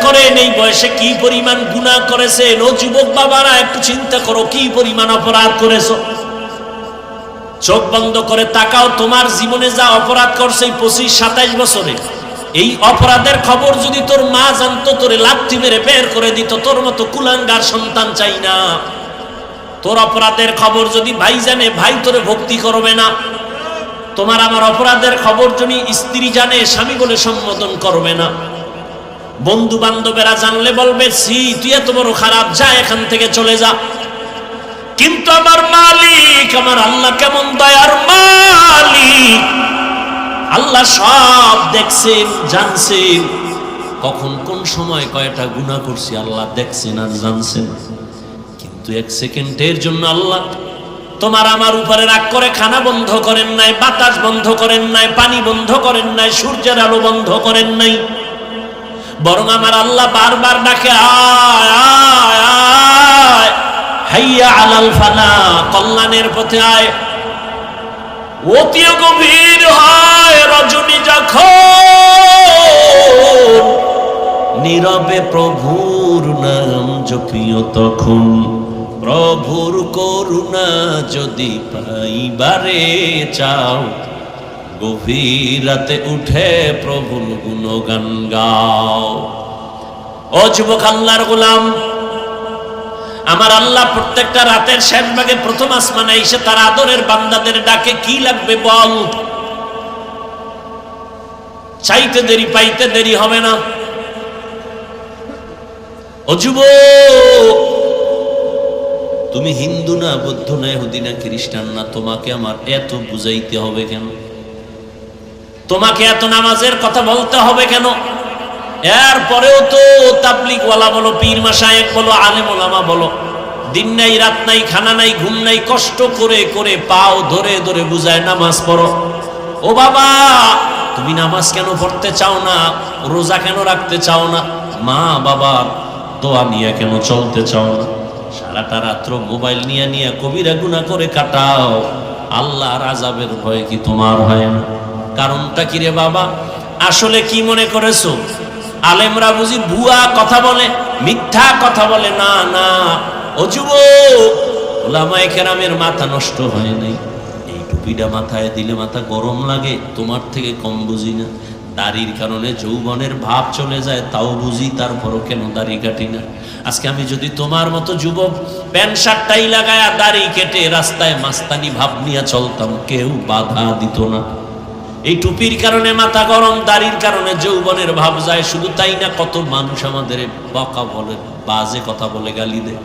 করেন এই বয়সে কি পরিমাণ গুনাহ করেছেন। ও যুবক বাবারা একটু চিন্তা করো কি পরিমাণ অপরাধ করেছো। চোখ বন্ধ করে তাকাও, তোমার জীবনে যা অপরাধ করছে 25-27 বছরে, এই অপরাধের খবর যদি তোর মা জানতো তোরে লাথি মেরে বের করে দিত। তোর মতো কুলাঙ্গার সন্তান চাই না। তোর অপরাধের খবর যদি ভাই জানে, ভাই তোরে ভক্তি করবে না। তোমার আমার অপরাধের খবর যদি স্ত্রী জানে, স্বামী বলে সম্বোধন করবে না। বন্ধু বান্ধবেরা জানলে বলবে সি তুই এত বড় খারাপ, যা এখান থেকে চলে যা। কিন্তু আমার মালিক, আমার আল্লাহ কেমন দয়ার মালিক, আল্লাহ সব দেখছেন, জানছেন। কখন কোন সময় কয়টা গুনাহ করছি আল্লাহ দেখছেন আর জানছেন। কিন্তু 1 সেকেন্ডের জন্য আল্লাহ তোমার আমার উপরে রাগ করে খানা বন্ধ করেন নাই, বাতাস বন্ধ করেন নাই, পানি বন্ধ করেন নাই, সূর্যের আলো বন্ধ করেন নাই। বরং আমার আল্লাহ বারবার ডাকে আয় আয় আয়, হাইয়া আলাল ফালা, কল্যাণের পথে আয়। অতি গভীর হয় রজনী যখন, নীরবে প্রভুর নাম জপিও তখন। প্রভুর করুণা যদি পাইবারে চাও, গভীর রাতে উঠে প্রভুর গুণগান গাও। ও যুবক আল্লাহর গোলাম, আমার আল্লাহ প্রত্যেকটা রাতের শেষ ভাগে প্রথম আসমানে এসে তার আদরের বান্দাদের ডাকে, কি লাগবে বল। চাইতে দেরি পাইতে দেরি হবে না। ও যুবক, তুমি হিন্দু না, বৌদ্ধ না, ইহুদি না, খ্রিস্টান না, তোমাকে আমার এত বুঝাইতে হবে কেন? তোমাকে এত নামাজের কথা বলতে হবে কেন? এরপরেও তো তাবলীগ ওয়ালা বলো, পীর মাশায়েখ বলো, আলেম ওলামা বলো, দিন নাই রাত নাই, খানা নাই ঘুম নাই, কষ্ট করে করে পাও ধরে ধরে বুঝায় নামাজ পড়ো। ও বাবা, তুমি নামাজ কেন পড়তে চাও না? রোজা কেন রাখতে চাও না? মা বাবার দোয়া নিয়ে কেন চলতে চাও না? সারাটা রাত্র মোবাইল নিয়ে নিয়ে কবিরা গুনাহ করে কাটাও। আল্লাহর আযাবের ভয় কি তোমার হয় না? কারণটা কি রে বাবা? আসলে কি মনে করেছো আলেমরা বুঝি ভুয়া কথা বলে, মিথ্যা কথা বলে? না না, ও যুবক, ওলামায়ে কেরামের মাথা নষ্ট হয় নাই। এই টুপিটা মাথায় দিলে মাথা গরম লাগে, তোমার থেকে কম বুঝি না। দাড়ির কারণে যৌবনের ভাব চলে যায়, তাও বুঝি, তারপরও কেন দাড়ি কাটি না? আজকে আমি যদি তোমার মতো যুবক প্যান্ট শার্টটাই লাগায়া দাড়ি কেটে রাস্তায় মাস্তানি ভাব নিয়ে চলতাম, কেউ বাধা দিত না। এই টুপির কারণে মাথা গরম, দাড়ির কারণে যৌবনের ভাব যায়। শুধু তাই না, কত মানুষ আমাদের বকা বলে, বাজে কথা বলে, গালি দেয়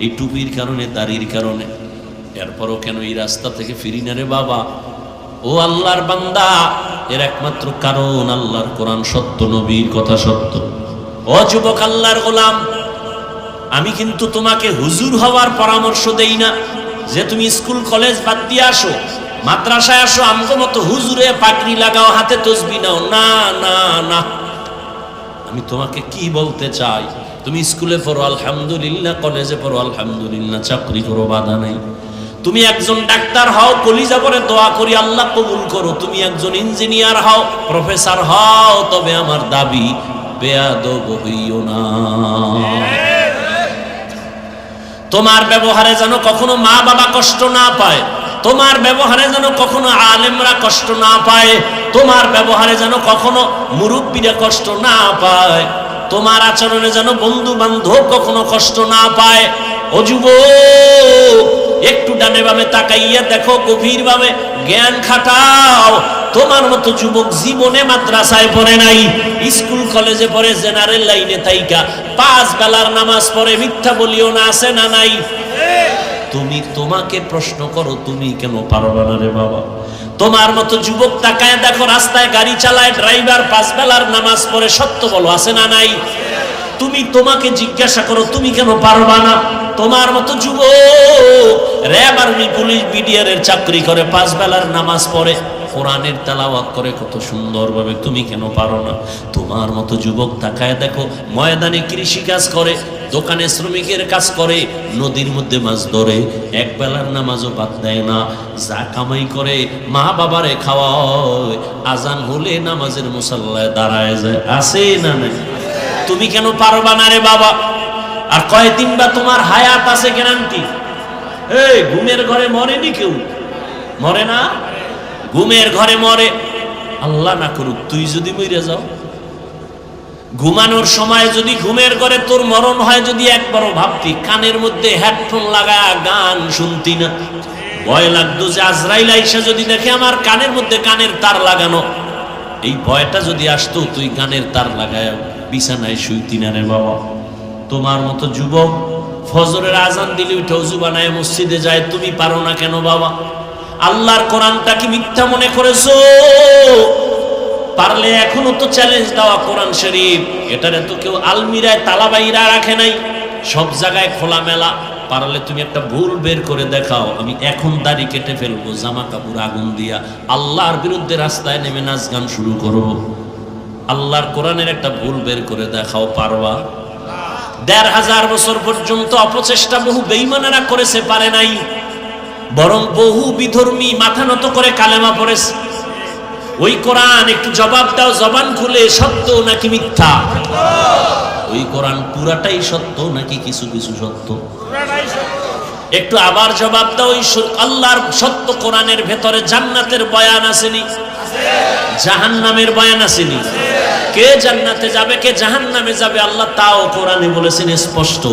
এই টুপির কারণে, দাড়ির কারণে। এরপরও কেন এই রাস্তা থেকে ফিরি না রে বাবা? ও আল্লাহর বান্দা, এর একমাত্র কারণ আল্লাহর কোরআন সত্য, নবীর কথা সত্য। ও যুবক আল্লাহর গোলাম, আমি কিন্তু তোমাকে হুজুর হওয়ার পরামর্শ দেই না যে তুমি স্কুল কলেজ বাদ দিয়ে আসো, মাদ্রাসায় আসো, আমগো মতো হুজুরে পাগড়ি লাগাও, হাতে তসবিহ নাও। না না না, আমি তোমাকে কি বলতে চাই, তুমি স্কুলে পড়ো আলহামদুলিল্লাহ, কলেজে পড়ো আলহামদুলিল্লাহ, চাকরি করো, বাধা নাই। তুমি একজন ডাক্তার হও, কলিজা করে দোয়া করি আল্লাহ কবুল করো। তুমি একজন ইঞ্জিনিয়ার হও, প্রফেসর হও, তবে আমার দাবি বেয়াদব হইও না। তোমার ব্যবহারে যেন কখনো মা বাবা কষ্ট না পায়, তোমার ব্যবহারে যেন কখনো আলেমরা কষ্ট না পায়, তোমার ব্যবহারে যেন কখনো মুরব্বীরা কষ্ট না পায়, তোমার আচরণে যেন বন্ধু বান্ধব কখনো কষ্ট না পায়। ও যুবক, একটু ডানে বামে তাকাইয়া দেখো, গভীর ভাবে জ্ঞান খাটাও। তোমার মতো যুবক জীবনে মাদ্রাসায় পড়ে নাই, স্কুল কলেজে পড়ে, জেনারেল লাইনে থাইকা 5 বেলার নামাজ পড়ে, মিথ্যা বলিও না, আছে না নাই? তুমি তোমাকে প্রশ্ন করো, তুমি কেন পারবা না রে বাবা? তোমার মতো যুবক তাকায় দেখো, রাস্তায় গাড়ি চালায়, ড্রাইভার 5 বেলার নামাজ পড়ে, সত্য বলো, আছে না নাই? তুমি তোমাকে জিজ্ঞাসা করো, তুমি কেন পারবা না? তোমার মতো যুবক র‍্যাব, আর্মি, পুলিশ, বিডিআর এর চাকরি করে, 5 বেলার নামাজ পড়ে, কোরআনের তেলাওয়াত করে কত সুন্দরভাবে, তুমি কেন পারো না? তোমার মতো যুবক তাকায় দেখো, ময়দানে কৃষি কাজ করে, দোকানে শ্রমিকের কাজ করে, নদীর মধ্যে মাছ ধরে, 1 বেলার নামাজও বাদ দেয় না, যা কামাই করে মা বাবারে খাওয়ায়, আজান হলে নামাজের মুসাল্লায় দাঁড়ায় যায়, আছে না নাই? তুমি কেন পারবা না রে বাবা? আর কয়দিন বা তোমার হায়াত আছে গ্যারান্টি? এই ঘুমের ঘরে মরেনি কেউ, মরে না? ঘুমের ঘরে মরে, আল্লাহ না করুক তুই যদি মরে যাও, ঘুমানোর সময় যদি ঘুমের ঘরে তোর মরণ হয়, যদি একবারও ভাবতি, কানের মধ্যে হেডফোন লাগায় গান শুনতি না? ভয় লাগতো যে আজরাইল আইসা যদি দেখে আমার কানের মধ্যে কানের তার লাগানো, এই ভয়টা যদি আসতো তুই কানের তার লাগায় বিছানায় শুইতি না রে বাবা? তোমার মতো যুবক ফজরের আজান দিলে উঠে ওযু বানায় মসজিদে যায়, তুমি পারো না কেন বাবা? আল্লাহর কোরআনটা কি মিথ্যা মনে করেছো? পারলে এখনো তো চ্যালেঞ্জ দেওয়া কোরআন শরীফ, এটারে তো কেউ আলমিরায় তালা বাইরা রাখে নাই, সব জায়গায় খোলা মেলা। পারলে তুমি একটা ভুল বের করে দেখাও, আমি এখন দাড়ি কেটে ফেলবো, জামা কাপড় আগুন দিয়া আল্লাহর বিরুদ্ধে রাস্তায় নেমে নাচ গান শুরু করব। আল্লাহর কোরআনের একটা ভুল বের করে দেখাও, পারবা? ১৫০০ বছর পর্যন্ত অপচেষ্টা বহু বেঈমানেরা করেছে, পারে নাই, বরং বহু বিধর্মী মাথা নত করে কালেমা পড়েছে। ওই কোরআন একটু জবাব দাও, জবান খুলে, সত্য নাকি মিথ্যা? ওই কোরআন পুরাটাই সত্য নাকি কিছু কিছু সত্য? একটু আবার জবাব দাও, ওই আল্লাহর সত্য কোরআনের ভেতরে জান্নাতের বয়ান আসেনি? জাহান্নামের বয়ান আসেনি? কে জান্নাতে যাবে কে জাহান্নামে যাবে আল্লাহ তাও কোরআনে বলেছেন স্পষ্ট,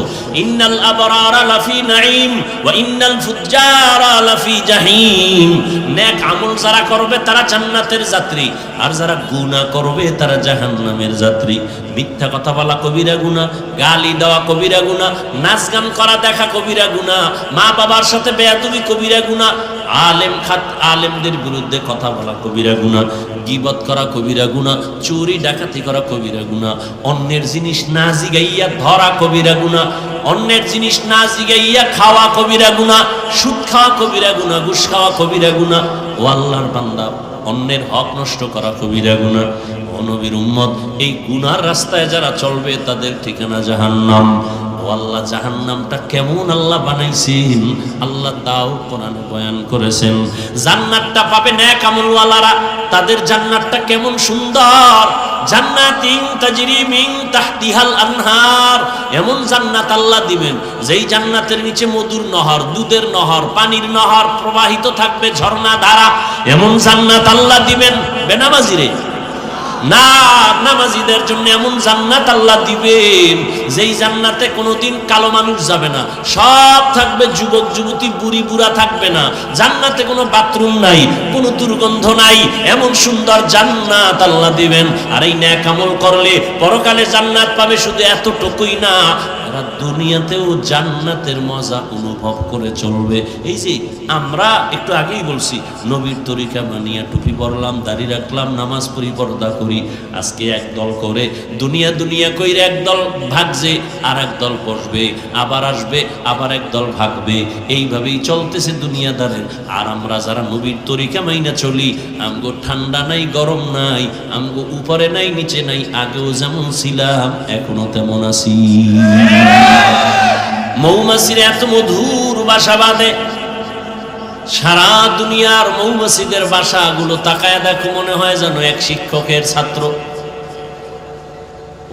ইন্নাল আবরারা লাফি নাঈম ওয়া ইন্নাল ফুজ্জারা লাফি জাহিম। নেক আমল যারা করবে তারা জান্নাতের যাত্রী, আর যারা গুনাহ করবে তারা জাহান্নামের যাত্রী। মিথ্যা কথা বলা কবিরা গুনাহ, গালি দেওয়া কবিরা গুনাহ, নাচ গান করা দেখা কবিরা গুনাহ, মা বাবার সাথে বেয়াদবি কবিরা গুনাহ, আলেমদের বিরুদ্ধে কথা বলা কবিরা গুনাহ, গীবত করা কবিরা গুনাহ, চুরি ডাকাতি করা কবিরা গুনাহ, অন্যের জিনিস না জিগাইয়া ধরা কবিরা গুনাহ, অন্যের জিনিস না জিগাইয়া খাওয়া কবিরা গুনাহ, সুদ খাওয়া কবিরা গুনাহ, ঘুষ খাওয়া কবিরা গুনাহ। ও আল্লাহর বান্দা, অন্যের হক নষ্ট করা কবিরা গুনাহ। ও নবীর উম্মত, এই গুনার রাস্তায় যারা চলবে তাদের ঠিকানা জাহান্নাম। ও আল্লাহ, জাহান্নামটা কেমন আল্লাহ বানাইছেন আল্লাহ তাও কোরআনে বয়ান করেছেন। জান্নাতটা পাবে নেক আমলওয়ালারা, তাদের জান্নাতটা কেমন সুন্দর, জান্নাতিন তাজরি মিন তাহতিহাল আনহার। এমন জান্নাত আল্লাহ দিবেন যেই জান্নাতের নিচে মধুর নহর, দুধের নহর, পানির নহর প্রবাহিত থাকবে ঝর্ণা ধারা। এমন জান্নাত আল্লাহ দিবেন বেনামাজিরে না, নামাজীদের জন্য এমন জান্নাত আল্লাহ দিবেন যেই জান্নাতে কোনোদিন কালো মানুষ যাবে না, সব থাকবে যুবক যুবতী, বুড়ি বুড়া থাকবে না। জান্নাতে কোনো বাথরুম নাই, কোনো দুর্গন্ধ নাই, এমন সুন্দর জান্নাত আল্লাহ দিবেন। আর এই নেক আমল করলে পরকালে জান্নাত পাবে, শুধু এতটুকুই না, এরা দুনিয়াতেও জান্নাতের মজা অনুভব করে চলবে। এই যে আমরা একটু আগেই বলছি, নবীর তরিকা মানিয়া টুপি পরলাম, দাড়ি রাখলাম, নামাজ পড়ি, পর্দা করি, আজকে একদল করে দুনিয়া দুনিয়া কইরে একদল ভাগছে, আর একদল বসবে, আবার আসবে, আবার একদল ভাগবে, এইভাবেই চলতেছে দুনিয়াদারের। আর আমরা যারা নবীর তরিকা মাইনা চলি, আমগো ঠান্ডা নাই, গরম নাই, আমগো উপরে নাই, নিচে নাই, আগেও যেমন ছিলাম এখনো তেমন আছি। মৌমাছির এত মধুর বাসা বাঁধে, সারা দুনিয়ার মৌমাছিদের বাসাগুলো তাকায় দেখো, মনে হয় যেন এক শিক্ষকের ছাত্র।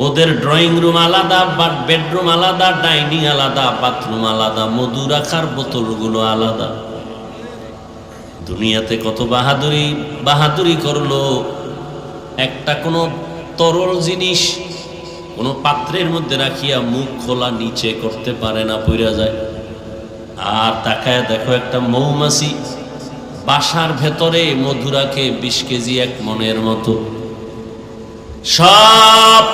ওদের ড্রয়িং রুম আলাদা, বেডরুম আলাদা, ডাইনিং আলাদা, বাথরুম আলাদা, মধু রাখার বোতলগুলো আলাদা। দুনিয়াতে কত বাহাদুরি করলো, একটা কোনো তরল জিনিস কোনো পাত্রের মধ্যে রাখিয়া মুখ খোলা নিচে করতে পারে না, পইরা যায়। আর তাকায় দেখো একটা মৌমাছি বাসার ভেতরে মধু রাখে 20 কেজি, 1 মনের মতো। সব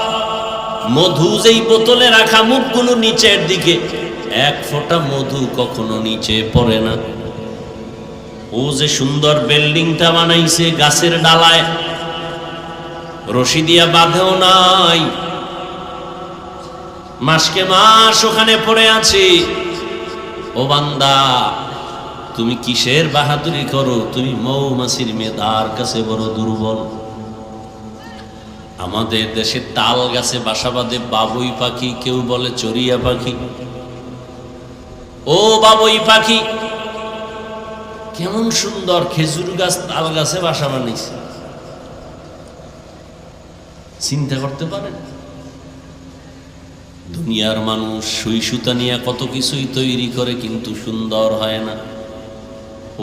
মধু যেই বোতলে রাখা, মুখগুলো নিচের দিকে, 1 ফোঁটা মধু কখনো নিচে পড়ে না। ও যে সুন্দর বিল্ডিংটা বানাইছে গাছের ডালায়, রশি দিয়া বাঁধেও নাই, মাসকে মাস ওখানে পড়ে আছে। ও বান্দা, তুমি কিসের বাহাদুরি করো? তুমি মৌমাছির মেধার কাছে বড় দুর্বল। আমাদের দেশে তাল গাছে বাসা বাঁধে বাবুই পাখি, কেউ বলে চড়িয়া পাখি। ও বাবুই পাখি, কেমন সুন্দর খেজুর গাছ, তাল গাছে বাসা বানিয়েছে, চিন্তা করতে পারেন? দুনিয়ার মানুষ সুই সুতা নিয়ে কত কিছুই তৈরি করে, কিন্তু সুন্দর হয় না।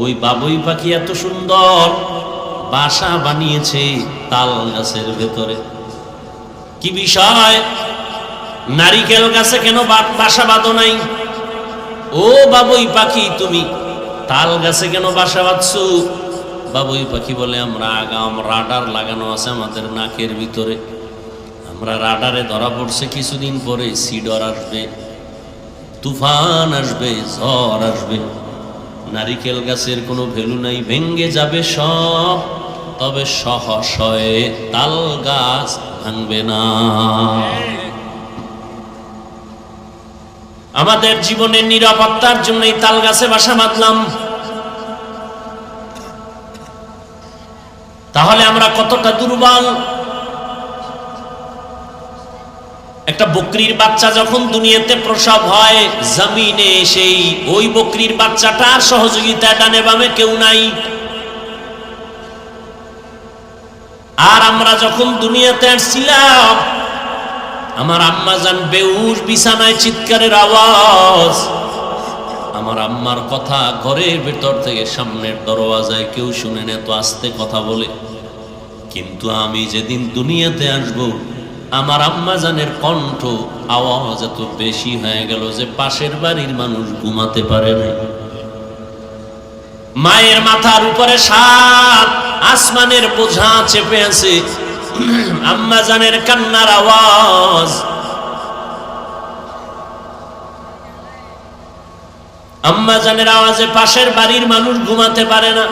ওই বাবুই পাখি এত সুন্দর বাসা বানিয়েছে তাল গাছের ভেতরে। কি বিষয়? নারিকেল গাছে কেন বাসা বাঁধো নাই? ও বাবুই পাখি, তুমি তাল গাছে কেন বাসা বাঁধছো? বাবুই পাখি বলে, আমরা রাডার লাগানো আছে আমাদের নাকের ভিতরে, আমরা রাডারে ধরা পড়ছে, কিছুদিন পরে সিডর আসবে, তুফান আসবে, ঝড় আসবে, নারিকেল গাছের কোনো ভ্যালু নাই, ভেঙ্গে যাবে সব, তবে সহসয়ে তাল গাছ ভাঙবে না। আমাদের জীবনের নিরাপত্তার জন্য এই তাল গাছে বাসা বাঁধলাম। তাহলে আমরা কতটা দুর্বল। একটা বকরির বাচ্চা যখন দুনিয়াতে প্রসব হয়, জমিনে সেই ওই বকরির বাচ্চাটার সহযোগিতা ডানে বামে কেউ নাই। আর আমরা যখন দুনিয়াতে আসছিলাম, আমার আম্মা জান বেহুশ, বিছানায় চিৎকারের আওয়াজ। আমার আম্মার কথা ঘরের ভেতর থেকে সামনের দরওয়াজায় কেউ শুনে না, তো আস্তে কথা বলে। কিন্তু আমি যেদিন দুনিয়াতে আসব, আমার আম্মা জানের কণ্ঠ আওয়াজ এত বেশি হয়ে গেল যে পাশের বাড়ির মানুষ ঘুমাতে পারে না। মায়ের মাথার উপরে 7 আসমানের বোঝা চেপে আছে, আম্মা জানের কান্নার আওয়াজ। আম্মা জানের আওয়াজে পাশের বাড়ির মানুষ ঘুমাতে পারে না।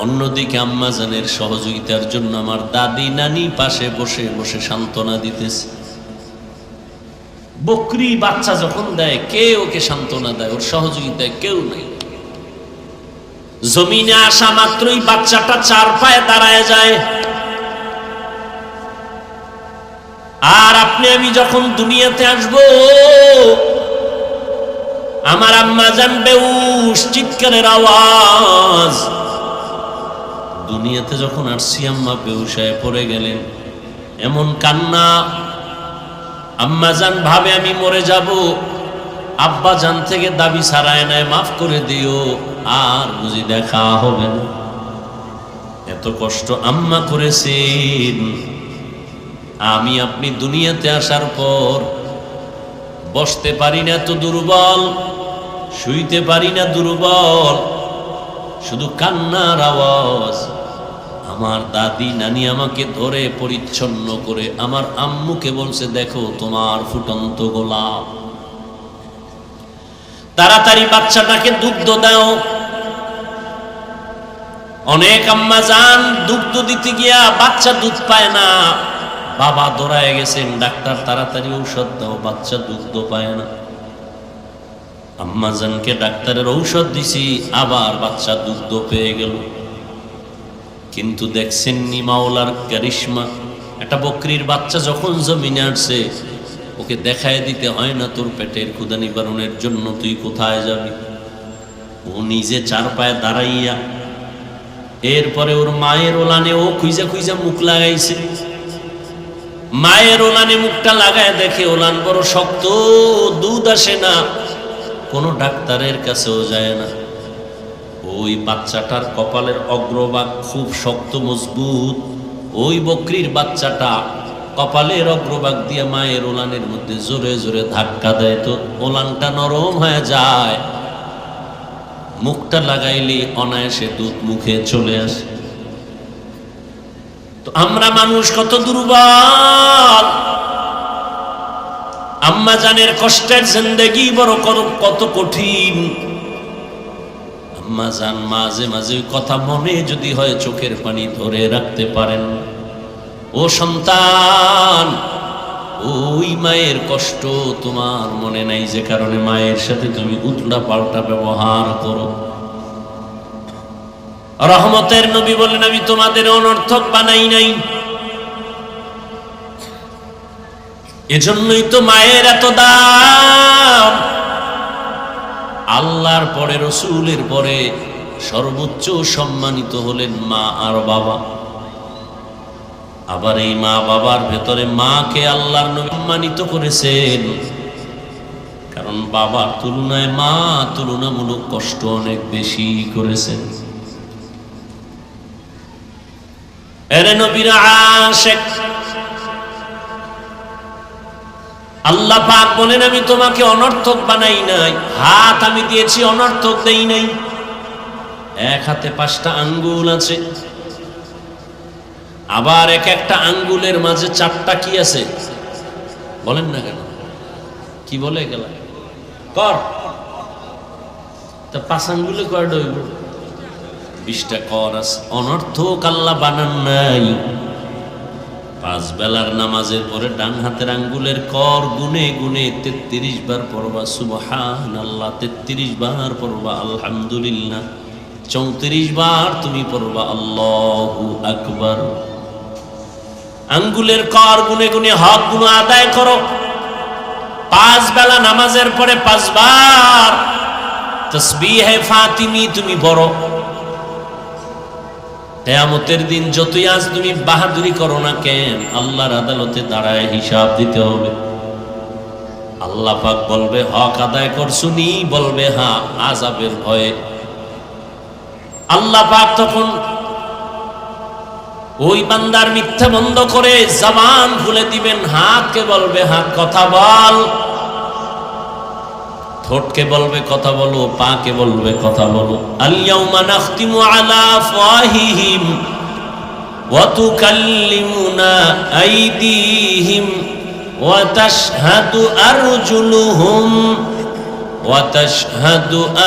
অন্যদিকে আম্মা জানের সহযোগিতার জন্য আমার দাদি নানি পাশে বসে বসে সান্ত্বনা দিতেছে। বকরি বাচ্চা যখন দেয়, কে ওকে সান্ত্বনা দেয়? ওর সহযোগিতায় কেউ নেই। জমিনে আসা মাত্রই বাচ্চাটা 4 পায়ে দাঁড়ায় যায়। আর আপনি আমি যখন দুনিয়াতে আসবো, আমার আম্মা জান বেহুশ, চিৎকারের আওয়াজ। দুনিয়াতে যখন আসছি, আম্মা বেহুশ হয়ে পড়ে গেলেন, এমন কান্না। আম্মা জান ভাবে আমি মরে যাব, আব্বা জান থেকে দাবি ছাড়ায় নেয়, মাফ করে দিও, আর বুঝি দেখা হবে না। এত কষ্ট আম্মা করেছেন। আমি আপনি দুনিয়াতে আসার পর বসতে পারি না, এত দুর্বল, শুইতে পারি না, দুর্বল, শুধু কান্নার আওয়াজ। আমার দাদি নানি আমাকে ধরে পরিচ্ছন্ন করে আমার আম্মুকে বলছে, দেখো তোমার ফুটন্ত গোলাপ, তাড়াতাড়ি বাচ্চাটাকে দুগ্ধ দাও। অনেক আম্মা জান দুগ্ধ দিতে গিয়া বাচ্চা দুধ পায় না, বাবা দৌড়ায় গেছেন, ডাক্তার তাড়াতাড়ি ঔষধ দাও, বাচ্চা দুগ্ধ পায় না। আম্মা জানকে ডাক্তারের ঔষধ দিছি, আবার বাচ্চা দুগ্ধ পেয়ে গেল। কিন্তু দেখছেন নি মাওলার কারিশমা, একটা বকরির বাচ্চা যখন জমিনে আসছে, ওকে দেখায় দিতে হয় না তোর পেটের ক্ষুধা নিবারণের জন্য তুই কোথায় যাবি। ও নিজে 4 পায়ে দাঁড়াইয়া, এরপরে ওর মায়ের ওলানে ও খুঁজা খুঁজা মুখ লাগাইছে। মায়ের ওলানে মুখটা লাগায় দেখে ওলান বড় শক্ত, দুধ আসে না, কোনো ডাক্তারের কাছেও যায় না। ওই বাচ্চাটার কপালের অগ্রভাগ খুব শক্ত মজবুত। ওই বকরির বাচ্চাটা কপালের অগ্রভাগ দিয়ে মায়ের ওলানের মধ্যে জোরে জোরে ধাক্কা দেয়, তো ওলানটা নরম হয়ে যায়। মুখটা লাগাইলে অনায়াসে দুধ মুখে চলে আসে। তো আমরা মানুষ কত দুর্বল। আম্মা জানের কষ্টের জিন্দেগি বড় কত কঠিন। আম্মা জান মাঝে মাঝে কথা মনে যদি হয় চোখের পানি ধরে রাখতে পারেন। ও সন্তান, ওই মায়ের কষ্ট তোমার মনে নাই, যে কারণে মায়ের সাথে তুমি উল্টা পাল্টা ব্যবহার করো। রহমতের নবী বলেন, আমি তোমাদের অনর্থক বানাই নাই। এজন্যই তো মায়ের এত দাম। আল্লাহর পরে, রসুলের পরে সর্বোচ্চ সম্মানিত হলেন মা আর বাবা। আবার এই মা বাবার ভেতরে মাকে আল্লাহর নবী সম্মানিত করেছেন, কারণ বাবার তুলনায় মা তুলনামূলক কষ্ট অনেক বেশি করেছেন। এরে নবীর আশিক, আল্লাহ পাক বলেন আমি তোমাকে অনর্থক বানাই নাই, হাত আমি দিয়েছি অনর্থক দেই নাই। এক হাতে 5টা আঙ্গুল আছে, আবার এক একটা আঙ্গুলের মাঝে 4টা কি আছে বলেন না কেন? কি বলে গেল কর, তা 5 আঙ্গুলে কয়টা হইব? 20টা কর আছে। অনর্থক আল্লাহ বানান নাই। 5 বেলার নামাজের পরে ডান হাতের আঙ্গুলের কর গুনে গুনে 33 বার পড়বা সুবহানাল্লাহ, 33 বার পড়বা আলহামদুলিল্লাহ, 34 বার তুমি পড়বা আল্লাহু আকবার। আঙ্গুলের কর গুনে গুনে হক গুলো আদায় করো। 5 বেলা নামাজের পরে 5 বার তাসবিহে ফাতিমি তুমি পড়ো। কিয়ামতের দিন যতই আজ তুমি বাহাদুরি করো না কেন, আল্লাহর আদালতে দাঁড়ায় হিসাব দিতে হবে। আল্লাহ পাক বলবে হক আদায় করছুনি, বলবে হ্যাঁ, আযাবের ভয়ে। আল্লাহ পাক তখন ওই বান্দার মিথ্যা বন্ধ করে জবান খুলে দিবেন, হাতকে বলবে হাত কথা বল, ঠোঁটকে বলবে কথা বলো, পাকে বলবে কথা বলো। আল-ইয়াউমা নাখতিমু আলা আফওয়াহিহিম ওয়া তুকাল্লিমুনা আইদিহিম ওয়া তাশহাদু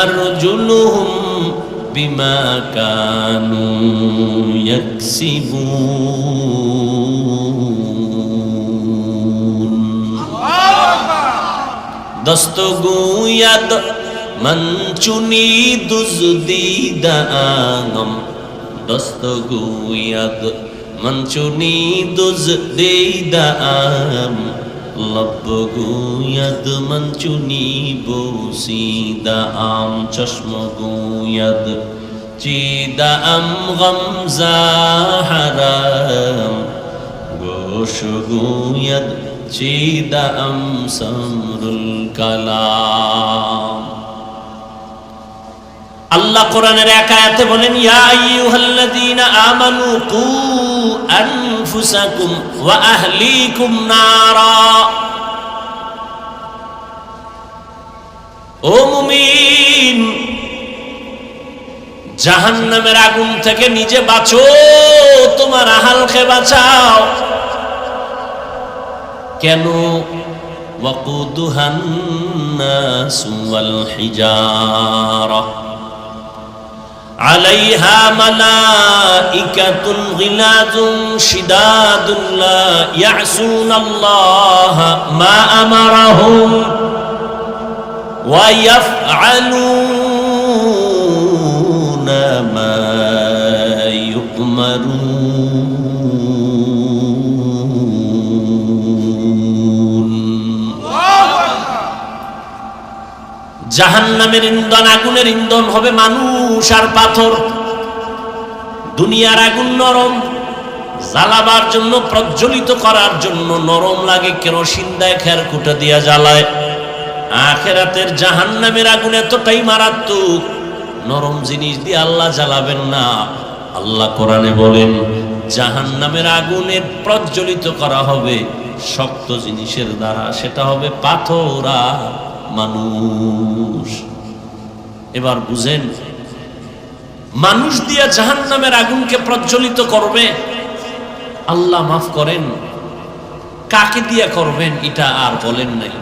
আরজুলুহুম বিমা কানু ইয়াকসিবুন। দস্তগুয়াদ মঞ্চুনি দুজদিদাগম, দস্তগুয়াদ মঞ্চুনি দুজদিদাম, লবগুয়াদ মঞ্চুনি বসিদাম, চশমগুয়াদ চিদাম গমজাহারাম, গোশগুয়াদ চিদাম সমরুল কালাম। আল্লাহ কোরআনের এক আয়াতে বলেন ইয়া আইয়ুহাল্লাযীনা আমানু কু আনফুসাকুম ওয়া আহলিকুম নারা। ও মুমিন, জাহান্নামের আগুন থেকে নিজে বাঁচো, তোমার আহলকে বাঁচাও। কেন? ওয়াকুদুহান নাসু ওয়াল হিজারা আলাইহা মালাইকাতুন গিলাযুন শিদাদুন লা ইয়াসুনাল্লাহা মা আমারাহুম ওয়া ইয়াফআলুনা মা ইউমারুন। জাহান্নামের ইন্ধন, আগুনের ইন্ধন হবে মানুষ আর পাথর। দুনিয়ার আগুন নরম, জ্বালাবার জন্য, প্রজ্বলিত করার জন্য নরম লাগে, কেরোসিন দেয়, খেরকুটা দিয়া জ্বালায়। আখিরাতের জাহান্নামের আগুন এতটাই মারাত্মক, নরম জিনিস দিয়ে আল্লাহ জ্বালাবেন না। আল্লাহ কোরআনে বলেন জাহান্নামের আগুনে প্রজ্বলিত করা হবে শক্ত জিনিসের দ্বারা, সেটা হবে পাথর আর মানুষ। এবার বুঝেন, মানুষ দিয়ে জাহান্নামের আগুনকে প্রজ্বলিত করবে আল্লাহ। মাফ করেন, কাকে দিয়ে করবেন এটা আর বলেন নাই।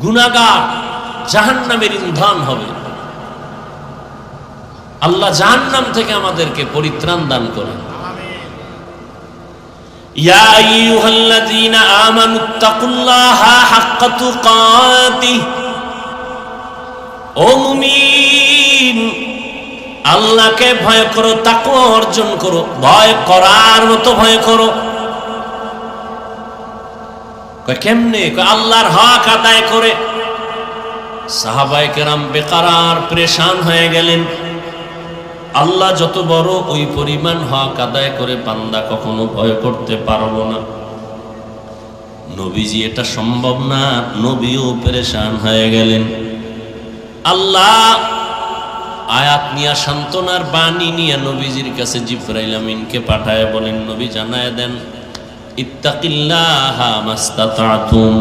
গুনাহগার জাহান্নামের ইন্ধন হবে। আল্লাহ জাহান্নাম থেকে আমাদেরকে পরিত্রাণ দান করেন। ইয়া আইয়ুহাল্লাযীনা আমানুত্তাকুল্লাহা হাক্কা তুকাতিহি। ও মুমিন, আল্লাহকে ভয় করো, তাকওয়া অর্জন করো, ভয় করার মতো ভয় করো। কেমনে? আল্লাহর হক আদায় করে। সাহাবায়ে কেরাম বেকারার পরেশান হয়ে গেলেন। আল্লাহ যত বড় ওই পরিমাণ হক আদায় করে বান্দা কখনো ভয় করতে পারবো না। নবীজি এটা সম্ভব না, নবীও পেরেশান হয়ে গেলেন। আল্লাহ আয়াত নিয়া সান্ত্বনার বাণী নিয়ে নবীজির কাছে জিবরাইল আমিনকে পাঠায় বলেন, নবী জানায় দেন, ইত্তাকিল্লাহা মাস্তাতাতুম,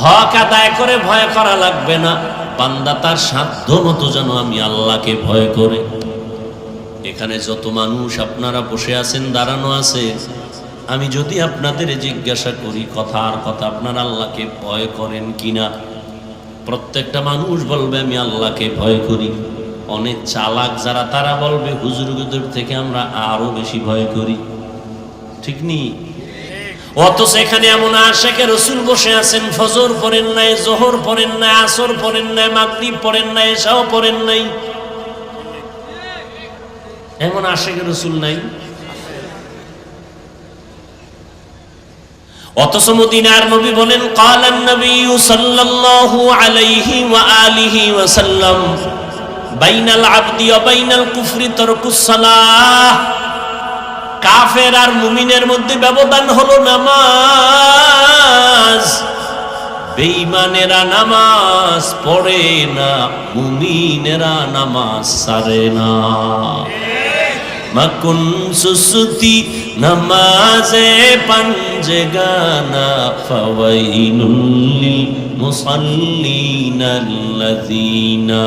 হক আদায় করে ভয় করা লাগবে না, বান্দা তার সাধ্য মতো যেন আমি আল্লাহকে ভয় করে। এখানে যত মানুষ আপনারা বসে আছেন, দাঁড়ানো আছে, আমি যদি আপনাদের জিজ্ঞাসা করি কথার কথা, আপনারা আল্লাহকে ভয় করেন কিনা, প্রত্যেকটা মানুষ বলবে আমি আল্লাহকে ভয় করি। অনেক চালাক যারা তারা বলবে হুজুরদের থেকে আমরা আরো বেশি ভয় করি। ঠিক নি? অথচ এখানে এমন আশেকে রসুল বসে আছেন, ফজর পড়েন নাই, জোহর পড়েন নাই, আসর পড়েন নাই, মাগরিব পড়েন নাই, এশাও পড়েন নাই, এমন আশেকে রসুল নাই। অথচ মদিনার নবী বলেন, ক্বালান নবী সাল্লাল্লাহু আলাইহি ওয়া আলিহি ওয়া সাল্লাম, বাইনাল আবদি ওয়া বাইনাল কুফরি তারকুস সালাহ, কাফের আর মুমিনের মধ্যে ব্যবধান হলো নামাজ। বেঈমানেরা নামাজ পড়ে না, মুমিনেরা নামাজ ছাড়ে না। মাকুন সুসুতি নামাজে পাঞ্জেগানা, ফাওয়াইলুল লিল মুসাল্লিনাল্লাযীনা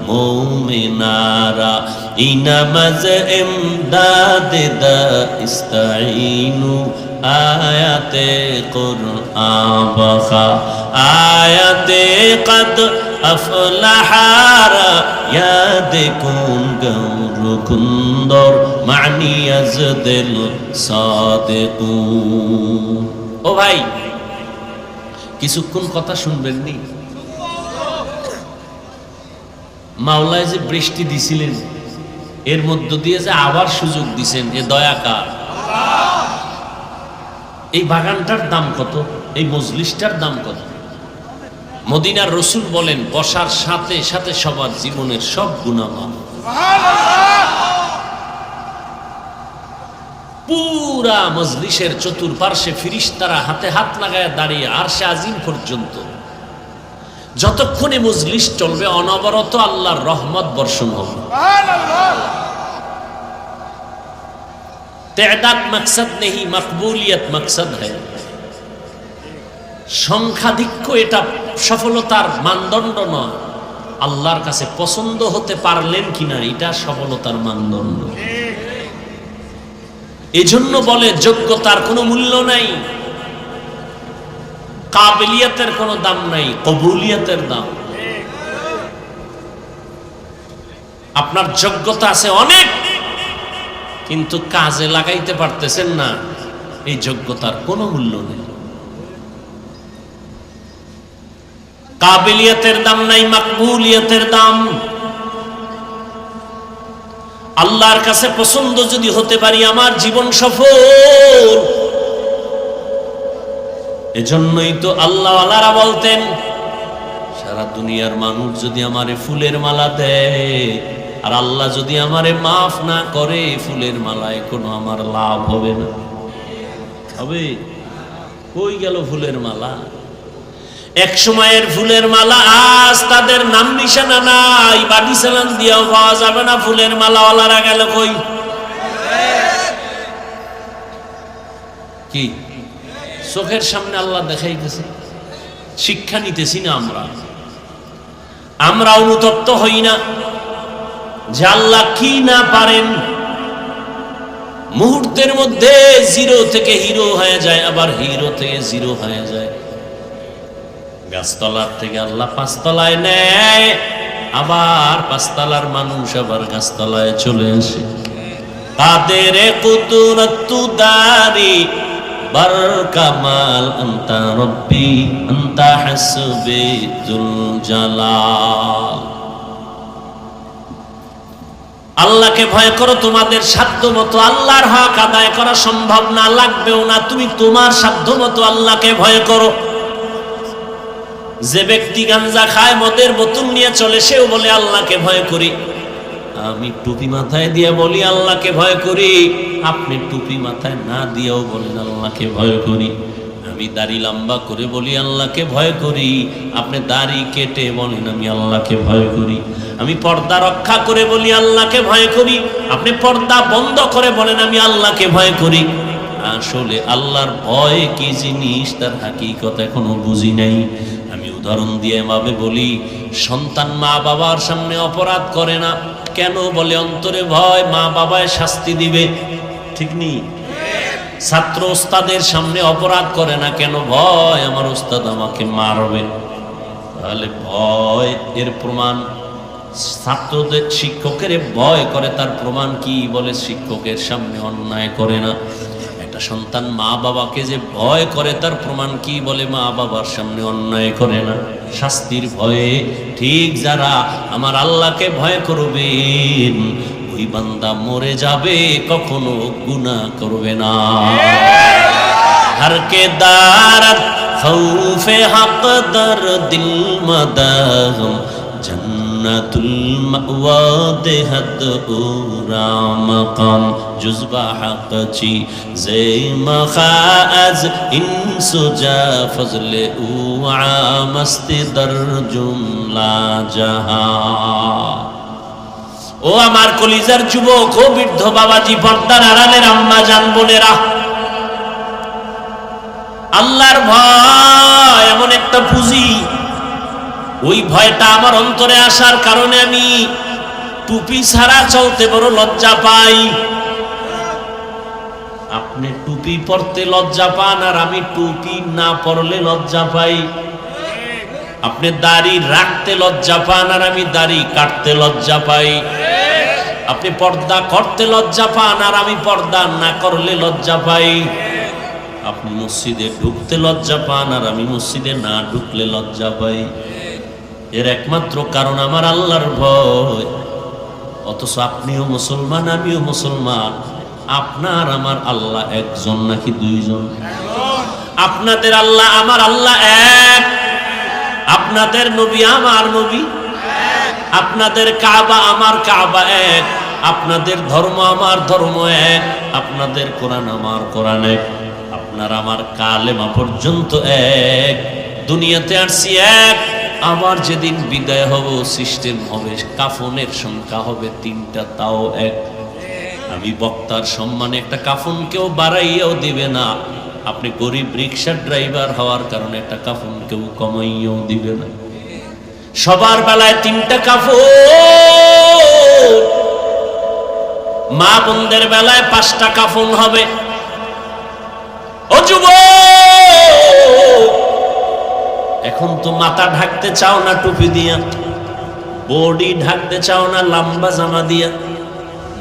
মুমিনারা ইনামাজ ইমদাদে দা ইস্তাইনু, আয়াতে কুরআন বাখা আয়াতে কদ আফলাহারা ইয়াদে কুন গৌর কুন্দর মানি আজদিল সাদিকুন। ও ভাই, কিছুক্ষণ কথা শুনবেন নি? মাওলায় যে বৃষ্টি দিছিলেন, এর মধ্য দিয়ে যে আবার সুযোগ দিছেন, এ দয়া কার? এই বাগানটার দাম কত? এই মজলিসটার দাম কত? মদিনার রসুল বলেন, বসার সাথে সাথে সবার জীবনের সব গুনাহ মাফ। পুরা মজলিসের চতুর্পার্শ্বে ফিরিস্তারা হাতে হাত লাগায় দাঁড়িয়ে আরশে আজিম পর্যন্ত যতক্ষণে মজলিস চলবে, অনবরত আল্লাহর রহমত বর্ষণ হবে। তেদাদ মকসদ নেই, মকবুলিয়ত মকসদ হ্যায়। সংখ্যাধিক্য এটা সফলতার মানদণ্ড নয়, আল্লাহর কাছে পছন্দ হতে পারলেন কিনা এটা সফলতার মানদণ্ড। এজন্য বলে যোগ্যতার কোনো মূল্য নাই, কাবিলিয়তের কোনো দাম নাই, কবুলিয়তের দাম। আপনার যোগ্যতা আছে অনেক, কিন্তু কাজে লাগাইতে পারতেছেন না, এই যোগ্যতার কোনো মূল্য নেই। কাবিলিয়তের দাম নাই, মাকবুলিয়তের দাম। আল্লাহর কাছে পছন্দ যদি হতে পারি, আমার জীবন সফল। এজন্যই তো আল্লাহওয়ালারা বলতেন, সারা দুনিয়ার মানুষ যদি আমারে ফুলের মালা দেয়, আর আল্লাহ যদি আমারে মাফ না করে, ফুলের মালায় কোনো আমার লাভ হবে না। হবে? কই গেল ফুলের মালা? এক সময়ের ফুলের মালা, আজ তাদের নাম নিশানা নাই, বাড়ি চালান দিয়েও পাওয়া যাবে না। ফুলের মালাওয়ালারা গেল কই? কি চোখের সামনে আল্লাহ দেখাইতেছে, শিক্ষা নিতেছি না আমরা অনুতপ্ত হই না যে আল্লাহ কি না পারেন। মুহূর্তের মধ্যে জিরো থেকে হিরো হয়ে যায়, আবার হিরো থেকে জিরো হয়ে যায়। গাছতলার থেকে আল্লাহ পাঁচতলায় নেয়, আবার পাঁচতলার মানুষ আবার গাছতলায় চলে আসে। কাদের কুদরতু দারি বার কামাল আনতা রব্বি আনতা হাসবি যুল জালাল। আল্লাহকে ভয় করো, তোমাদের সাধ্য মতো আল্লাহর হক আদায় করা সম্ভব না, লাগবেও না। তুমি তোমার সাধ্য মতো আল্লাহকে ভয় করো। যে ব্যক্তি গাঞ্জা খায়, মদের বোতল নিয়ে চলে, সেও বলে আল্লাহকে ভয় করি। আমি টুপি মাথায় দিয়ে বলি আল্লাহকে ভয় করি, আপনি টুপি মাথায় না দিয়েও বলেন আল্লাহকে ভয় করি। আমি দাড়ি লম্বা করে বলি আল্লাহকে ভয় করি, আপনি দাড়ি কেটে বলেন আমি আল্লাহকে ভয় করি। আমি পর্দা রক্ষা করে বলি আল্লাহকে ভয় করি, আপনি পর্দা বন্ধ করে বলেন আমি আল্লাহকে ভয় করি। আসলে আল্লাহর ভয় কি জিনিস তার হাকিকত এখনো বুঝি নাই। আমি উদাহরণ দিয়ে ভাবে বলি, সন্তান মা বাবার সামনে অপরাধ করে না কেন? বলে অন্তরে ভয় মা বাবায় শাস্তি দিবে, ঠিক নেই? ছাত্র ওস্তাদের সামনে অপরাধ করে না কেন? ভয় আমার ওস্তাদ আমাকে মারবে। তাহলে ভয় এর প্রমাণ, ছাত্রদের শিক্ষকের ভয় করে তার প্রমাণ কি? বলে শিক্ষকের সামনে অন্যায় করে না। একটা সন্তান মা বাবাকে যে ভয় করে তার প্রমাণ কি? বলে মা বাবার সামনে অন্যায় করে না, শাস্তির ভয়ে। ঠিক যারা আমার আল্লাহকে ভয় করবেন ওই বান্দা মরে যাবে, কখনো গুনাহ করবে না। हर के दारत खौफे हक दर दिल मदागम जन्नतुल मअवा देहत उरा मकाम जुज़बा हक ची ज़े मखाज़ इंसुजा फज़ले उआ मस्ती दर जुमला जहां। ও আমার কলিজার যুবক, ও বৃদ্ধ বাবাজি, পর্দার আড়ালের আম্মা জান বোনেরা, আল্লাহর ভয় এমন একটা পুঁজি, ওই ভয়টা আমার অন্তরে আসার কারণে আমি টুপি ছাড়া চলতে বড় লজ্জা পাই। আপনি টুপি পরতে লজ্জা পান আর আমি টুপি না পরলে লজ্জা পাই। আপনি দাড়ি রাখতে লজ্জা পান আর আমি দাড়ি কাটতে লজ্জা পাই। আপনি পর্দা করতে লজ্জা পান আর আমি পর্দা না করলে লজ্জা পাই। আপনি মসজিদে ঢুকতে লজ্জা পান আর আমি মসজিদে না ঢুকলে লজ্জা পাই। এর একমাত্র কারণ আমার আল্লাহর ভয়। অথচ আপনিও মুসলমান, আমিও মুসলমান। আপনার আমার আল্লাহ একজন নাকি দুইজন? আপনাদের আল্লাহ আমার আল্লাহ এক। আপনাদের নবী আমার নবী, আপনাদের কাবা আমার কাবা এক, আপনাদের ধর্ম আমার ধর্ম এক, আপনাদের কোরআন আমার কোরআন এক, আপনার আমার কালেমা পর্যন্ত এক। দুনিয়াতে আসছি এক, আবার যেদিন বিদায় হব সিস্টেম হবে, কাফনের সংখ্যা হবে 3টা, তাও এক। আমি বক্তার সম্মানে একটা কাফন কেউ বাড়াইয়াও দিবে না। আপনি গরিব রিক্সার ড্রাইভার হওয়ার কারণে একটা কাফন কেউ কমাইয়াও দিবে না। সবার বেলায় 3টা কাফন, মা বোনদের বেলায় 5টা কাফন হবে। ও যুবক, এখন তো মাথা ঢাকতে চাও না টুপি দিয়া, বডি ঢাকতে চাও না লম্বা জামা দিয়া,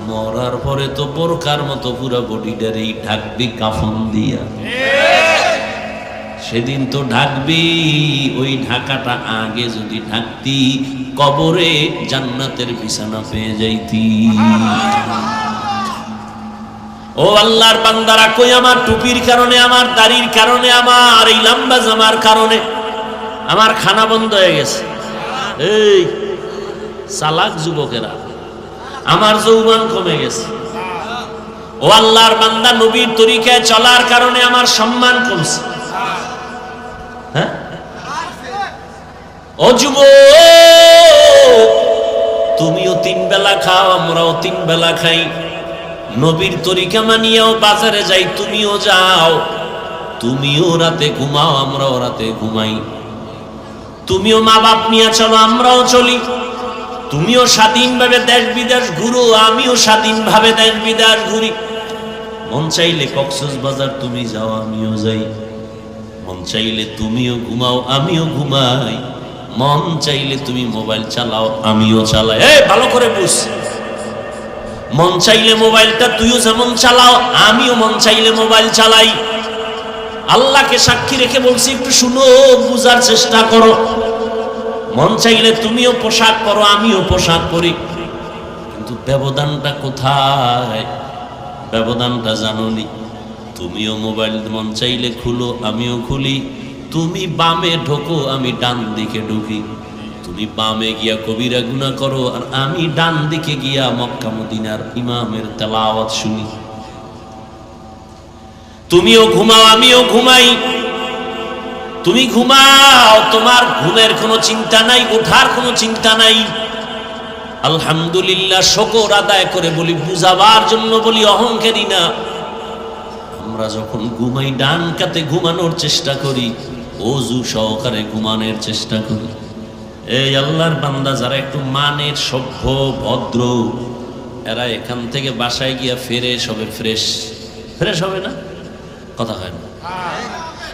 মরার পরে তো বোরকার মতো পুরো বডিটারেই ঢাকবি কাফন দিয়া। সেদিন তো ঢাকবি, ওই ঢাকাটা আগে যদি ঢাকতি কবরে জান্নাতের বিছানা পেয়ে যাইতি। ও আল্লাহর বান্দারা, কই আমার টুপির কারণে, আমার দাড়ির কারণে, আমার এই লম্বা জামার কারণে আমার খানা বন্ধ হয়ে গেছে। এই চালাক যুবকেরা, আমার যৌবন কমে গেছে। ও আল্লাহর বান্দা, নবীর তরিকায় চলার কারণে আমার সম্মান কমছে। হ্যাঁ ও যুবক, তুমিও 3 বেলা খাও, আমরাও 3 বেলা খাই। নবীর তরিকা মানিয়াও বাজারে যাই, তুমিও যাও। তুমিও রাতে ঘুমাও, আমরাও রাতে ঘুমাই। তুমিও মা বাপ নিয়ে চলো, আমরাও চলি। তুমিও স্বাধীনভাবে দেশ বিদেশ ঘুরো, আমিও স্বাধীনভাবে দেশ বিদেশ ঘুরি। মন চাইলে কক্সবাজার তুমি যাও, আমিও যাই। মন চাইলে তুমিও ঘুমাও, আমিও ঘুমাই। মন চাইলে তুমি মোবাইল চালাও, আমিও চালাই। এই ভালো করে বুঝ, মন চাইলে মোবাইলটা তুইও যেমন চালাও, আমিও মন চাইলে মোবাইল চালাই। আল্লাহকে সাক্ষী রেখে বলছি, একটু শুনো, বুঝার চেষ্টা করো। মন চাইলে তুমিও পোশাক পরো, আমিও পোশাক পরি, কিন্তু ব্যবধানটা কোথায়? ব্যবধানটা জানোনি? তুমিও মোবাইল মন চাইলে খুলো, আমিও খুলি। তুমি বামে ঢোকো, আমি ডান দিকে ঢুকি। তুমি তুমি বামে গিয়া কবিরা গুনাহ করো আর আমি ডান দিকে গিয়া মক্কা মদিনার ইমামের তেলাওয়াত শুনি। তুমিও ঘুমাও আমিও ঘুমাই, তুমি ঘুমাও তোমার ঘুমের কোনো চিন্তা নাই, ওঠার কোনো চিন্তা নাই। আলহামদুলিল্লাহ শুকর আদায় করে বলি, বুঝাবার জন্য বলি, অহংকারী না। আমরা যখন ঘুমাই ডান কাতে ঘুমানোর চেষ্টা করি, ওযু সহকারে ঘুমানোর চেষ্টা করি। এই আল্লাহর বান্দা যারা একটু মানের সভ্য ভদ্র, এরা এখান থেকে বাসায় গিয়া ফ্রেশ হবে। ফ্রেশ হবে না? কথা হয় না?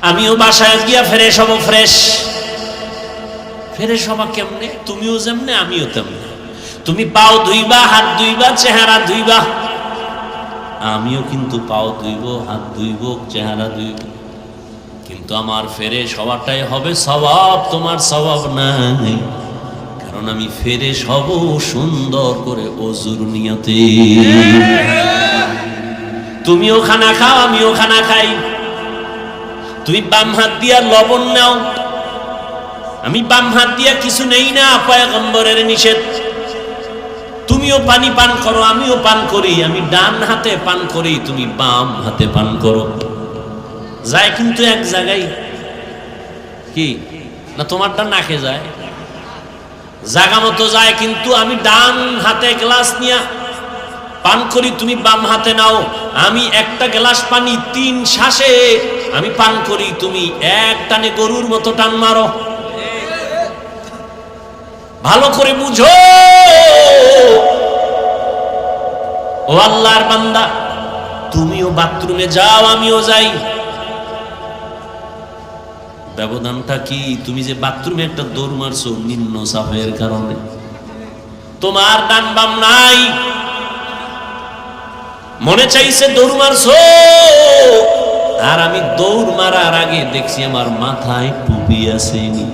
আমিও বাসায় গিয়া ফ্রেশ হব। ফ্রেশ হবা কেমনে? তুমিও যেমনে আমিও তেমনে। তুমি পাও ধুইবা, হাত ধুইবা, চেহারা ধুইবা, আমিও কিন্তু পাও ধুইব, হাত ধুইব, চেহারা ধুইব। কিন্তু আমার ফ্রেশ হওয়াটাই হবে সওয়াব, তোমার সওয়াব নাই। কারণ আমি ফ্রেশ হব সুন্দর করে ওযুর নিয়তে। তুমিও খানা খাও, আমিও খানা খাই। তুমি বাম হাত দিয়া লবণ নাও, আমি বাম হাত দিয়া কিছু নেই না, পয়গম্বরের নিষেধ। তুমিও পানি পান করো, আমিও পান করি। আমি ডান হাতে পান করি, তুমি বাম হাতে পান করো। যায় কিন্তু এক জায়গায়, কি না তোমারটা নাকে যায়, জায়গা মতো যায়। কিন্তু আমি ডান হাতে গ্লাস নিয়া পান করি, তুমি বাম হাতে নাও। আমি একটা গ্লাস পানি 3 শ্বাসে আমি পান করি, তুমি এক টানে গরুর মতো টান মারো। ভালো করে বুঝো ও আল্লাহর বান্দা, তুমিও বাথরুমে যাও, আমিও যাই। ব্যবধানটা কি? তুমি যে বাথরুমে একটা দৌড় মারছো নিম্ন সাফের কারণে, তোমার ডান বাম নাই, মনে চাইছে দৌড় মারছো। আর আমি দৌড় মারার আগে দেখছি আমার মাথায় টুপি আসেনি।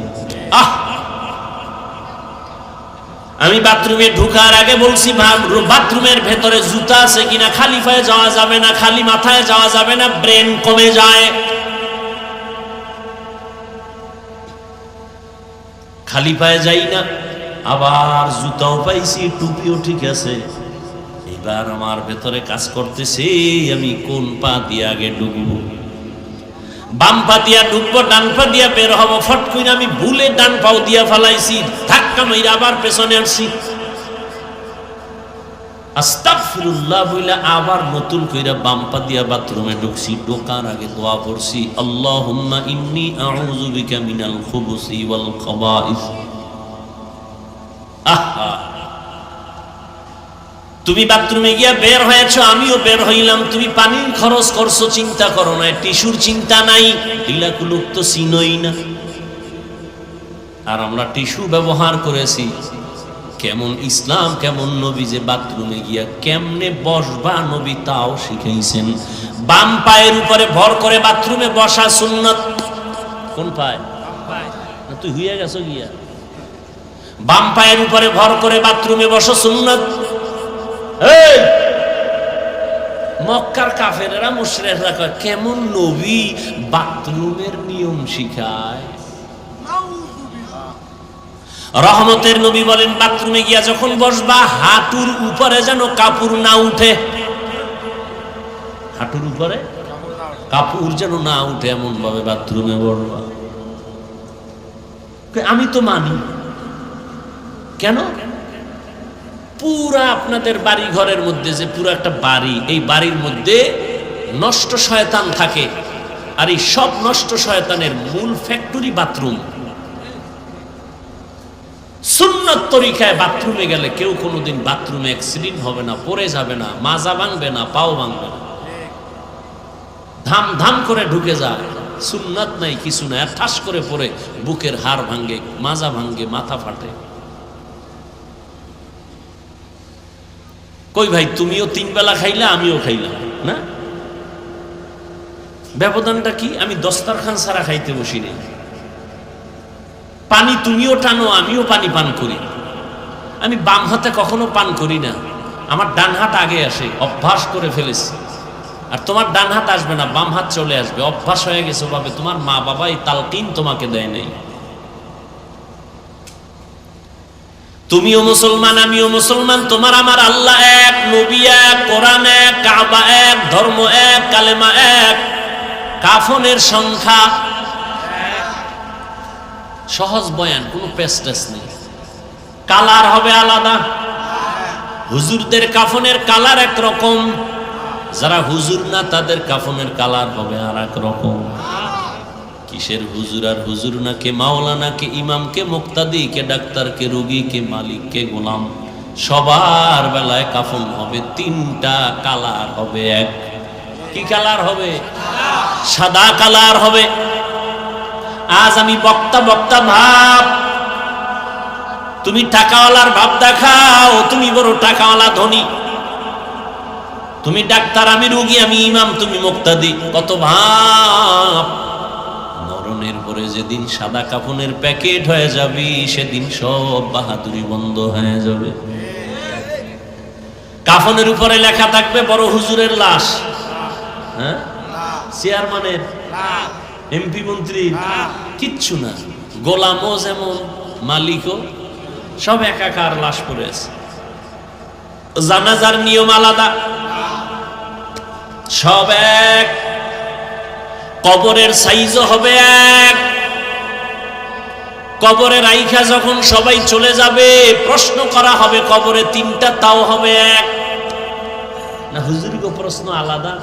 আমি বাথরুমে ঢুকার আগে বলছি বাথরুমের ভেতরে জুতা আছে কিনা, খালি পায়ে যাওয়া যাবে না, খালি মাথায় যাওয়া যাবে না, ব্রেন কমে যায়। খালি পায়ে যাই না, আবার জুতাও পাইছি, টুপিও ঠিক আছে। এবার আমার ভেতরে কাজ করতেছে, আমি কোন পা দিয়ে আগে ঢুকবো। বাম পা দিয়া ঢুকবো, ডান পা দিয়া বের হবো। ফট করে আমি ভুলে ডান পাও দিয়া ফালাইছি, ধাক্কা মাইরা আবার পেছনে আসছি। আস্তাগফিরুল্লাহ বইলা আবার নতুন কইরা বাম পা দিয়া বাথরুমে ঢুকছি। ঢোকার আগে দোয়া পড়ছি, আল্লাহুম্মা ইন্নী আউযু বিকা মিনাল খুবুসি ওয়াল খাবাইস। আহা, তুমি বাথরুমে গিয়া বের হয়েছো, আমিও বের হইলাম। তুমি পানির খরচ করছো, চিন্তা করো না, টিস্যুর চিন্তা নাই। ঢিলাকুলুক তো চিনোই না। আর আমরা টিস্যু ব্যবহার করেছি। কেমন ইসলাম, কেমন নবী যে বাথরুমে গিয়া কেমনে বসবা নবী তাও শিখাইছেন। বাম পায়ের উপরে ভর করে বাথরুমে বসা সুন্নাত। কোন পায়? না তুই হইয়া গেছো গিয়া। বাম পায়ের উপরে ভর করে বাথরুমে বসা সুন্নাত। এই মক্কার কাফেরেরা মুশরিকরা কয়, কেমন নবী বাথরুমের নিয়ম শিখায়। রহমতের নবী বলেন, বাথরুমে গিয়া যখন বসবা হাঁটুর উপরে যেন কাপড় না উঠে। হাঁটুর উপরে কাপড় যেন না উঠে, এমন ভাবে বাথরুমে বসবা। আমি তো মানি। কেন? পুরা আপনাদের বাড়ি ঘরের মধ্যে যে পুরো একটা বাড়ি, এই বাড়ির মধ্যে নষ্ট শয়তান থাকে। আর এই সব নষ্ট শয়তানের মূল ফ্যাক্টরি বাথরুম। সুন্নাত তরিকায় বাথরুমে গেলে কেউ কোনোদিন বাথরুমে অ্যাক্সিডেন্ট হবে না, পড়ে যাবে না, মাজা ভাঙবে না, পাও ভাঙবে না। ধাম ধাম করে ঢুকে যায়। সুন্নাত নাই, কিছু নাই, আর ঠাস করে পড়ে বুকের হাড় ভাঙে, মাজা ভাঙে, মাথা ফাটে। কই ভাই, তুমিও 3 বেলা খাইলে, আমিও খাইলাম না। ব্যবধানটা কি? আমি দস্তারখান ছাড়া খাইতে বসি নেই। পানি তুমিও টানো, আমিও পানি পান করি। আমি বাম হাতে কখনো পান করি না, আমার ডান হাত আগে আসে, অভ্যাস করে ফেলেছি। আর তোমার ডান হাত আসবে না, বাম হাত চলে আসবে, অভ্যাস হয়ে গেছে ভাবে। তোমার মা বাবা এই তালকিন তোমাকে দেয় নাই। তুমিও মুসলমান, আমিও মুসলমান, তোমার আমার আল্লাহ এক, নবী এক, কোরআন এক, কাবা এক, ধর্ম এক, কালেমা এক, কাফনের সংখ্যা সহজ বয়ান, কোনো পেস্টেস নেই। কালার হবে আলাদা, হুজুরদের কাফনের কালার একরকম, যারা হুজুর না তাদের কাফনের কালার হবে আর এক রকম। কিসের হুজুর আর হুজুর না, কে মাওলানা, কে ইমাম, কে মুক্তাদি, কে ডাক্তার, কে রোগী, কে মালিক, কে গোলাম, সবার বেলায় কাফন হবে তিনটা, কালার হবে এক। কি কালার হবে? সাদা কালার হবে। আজ আমি বক্তা বক্তা ভাব, তুমি টাকাওয়ালার ভাব দেখাও, তুমি বড় টাকাওয়ালা ধনী, তুমি ডাক্তার, আমি রোগী, আমি ইমাম, তুমি মুক্তাদি, কত ভাব। মরণের পরে যেদিন সাদা কাফনের প্যাকেট হয়ে যাবি, সেদিন সব বাহাদুরি বন্ধ হয়ে যাবে। কাফনের উপরে লেখা থাকবে বড় হুজুরের লাশ, হ্যাঁ, চেয়ারম্যানের, এমপি, মন্ত্রী, কিচ্ছু না। গোলামও যেমন, মালিকও, সব একাকার লাশ পড়ে আছে। জানাজার নিয়ম আলাদা, সব এক। কবরের সাইজও হবে এক। কবরে রাইখা যখন সবাই চলে যাবে, প্রশ্ন করা হবে কবরে তিনটা, তাও হবে এক। না হুজুরকে প্রশ্ন আলাদা?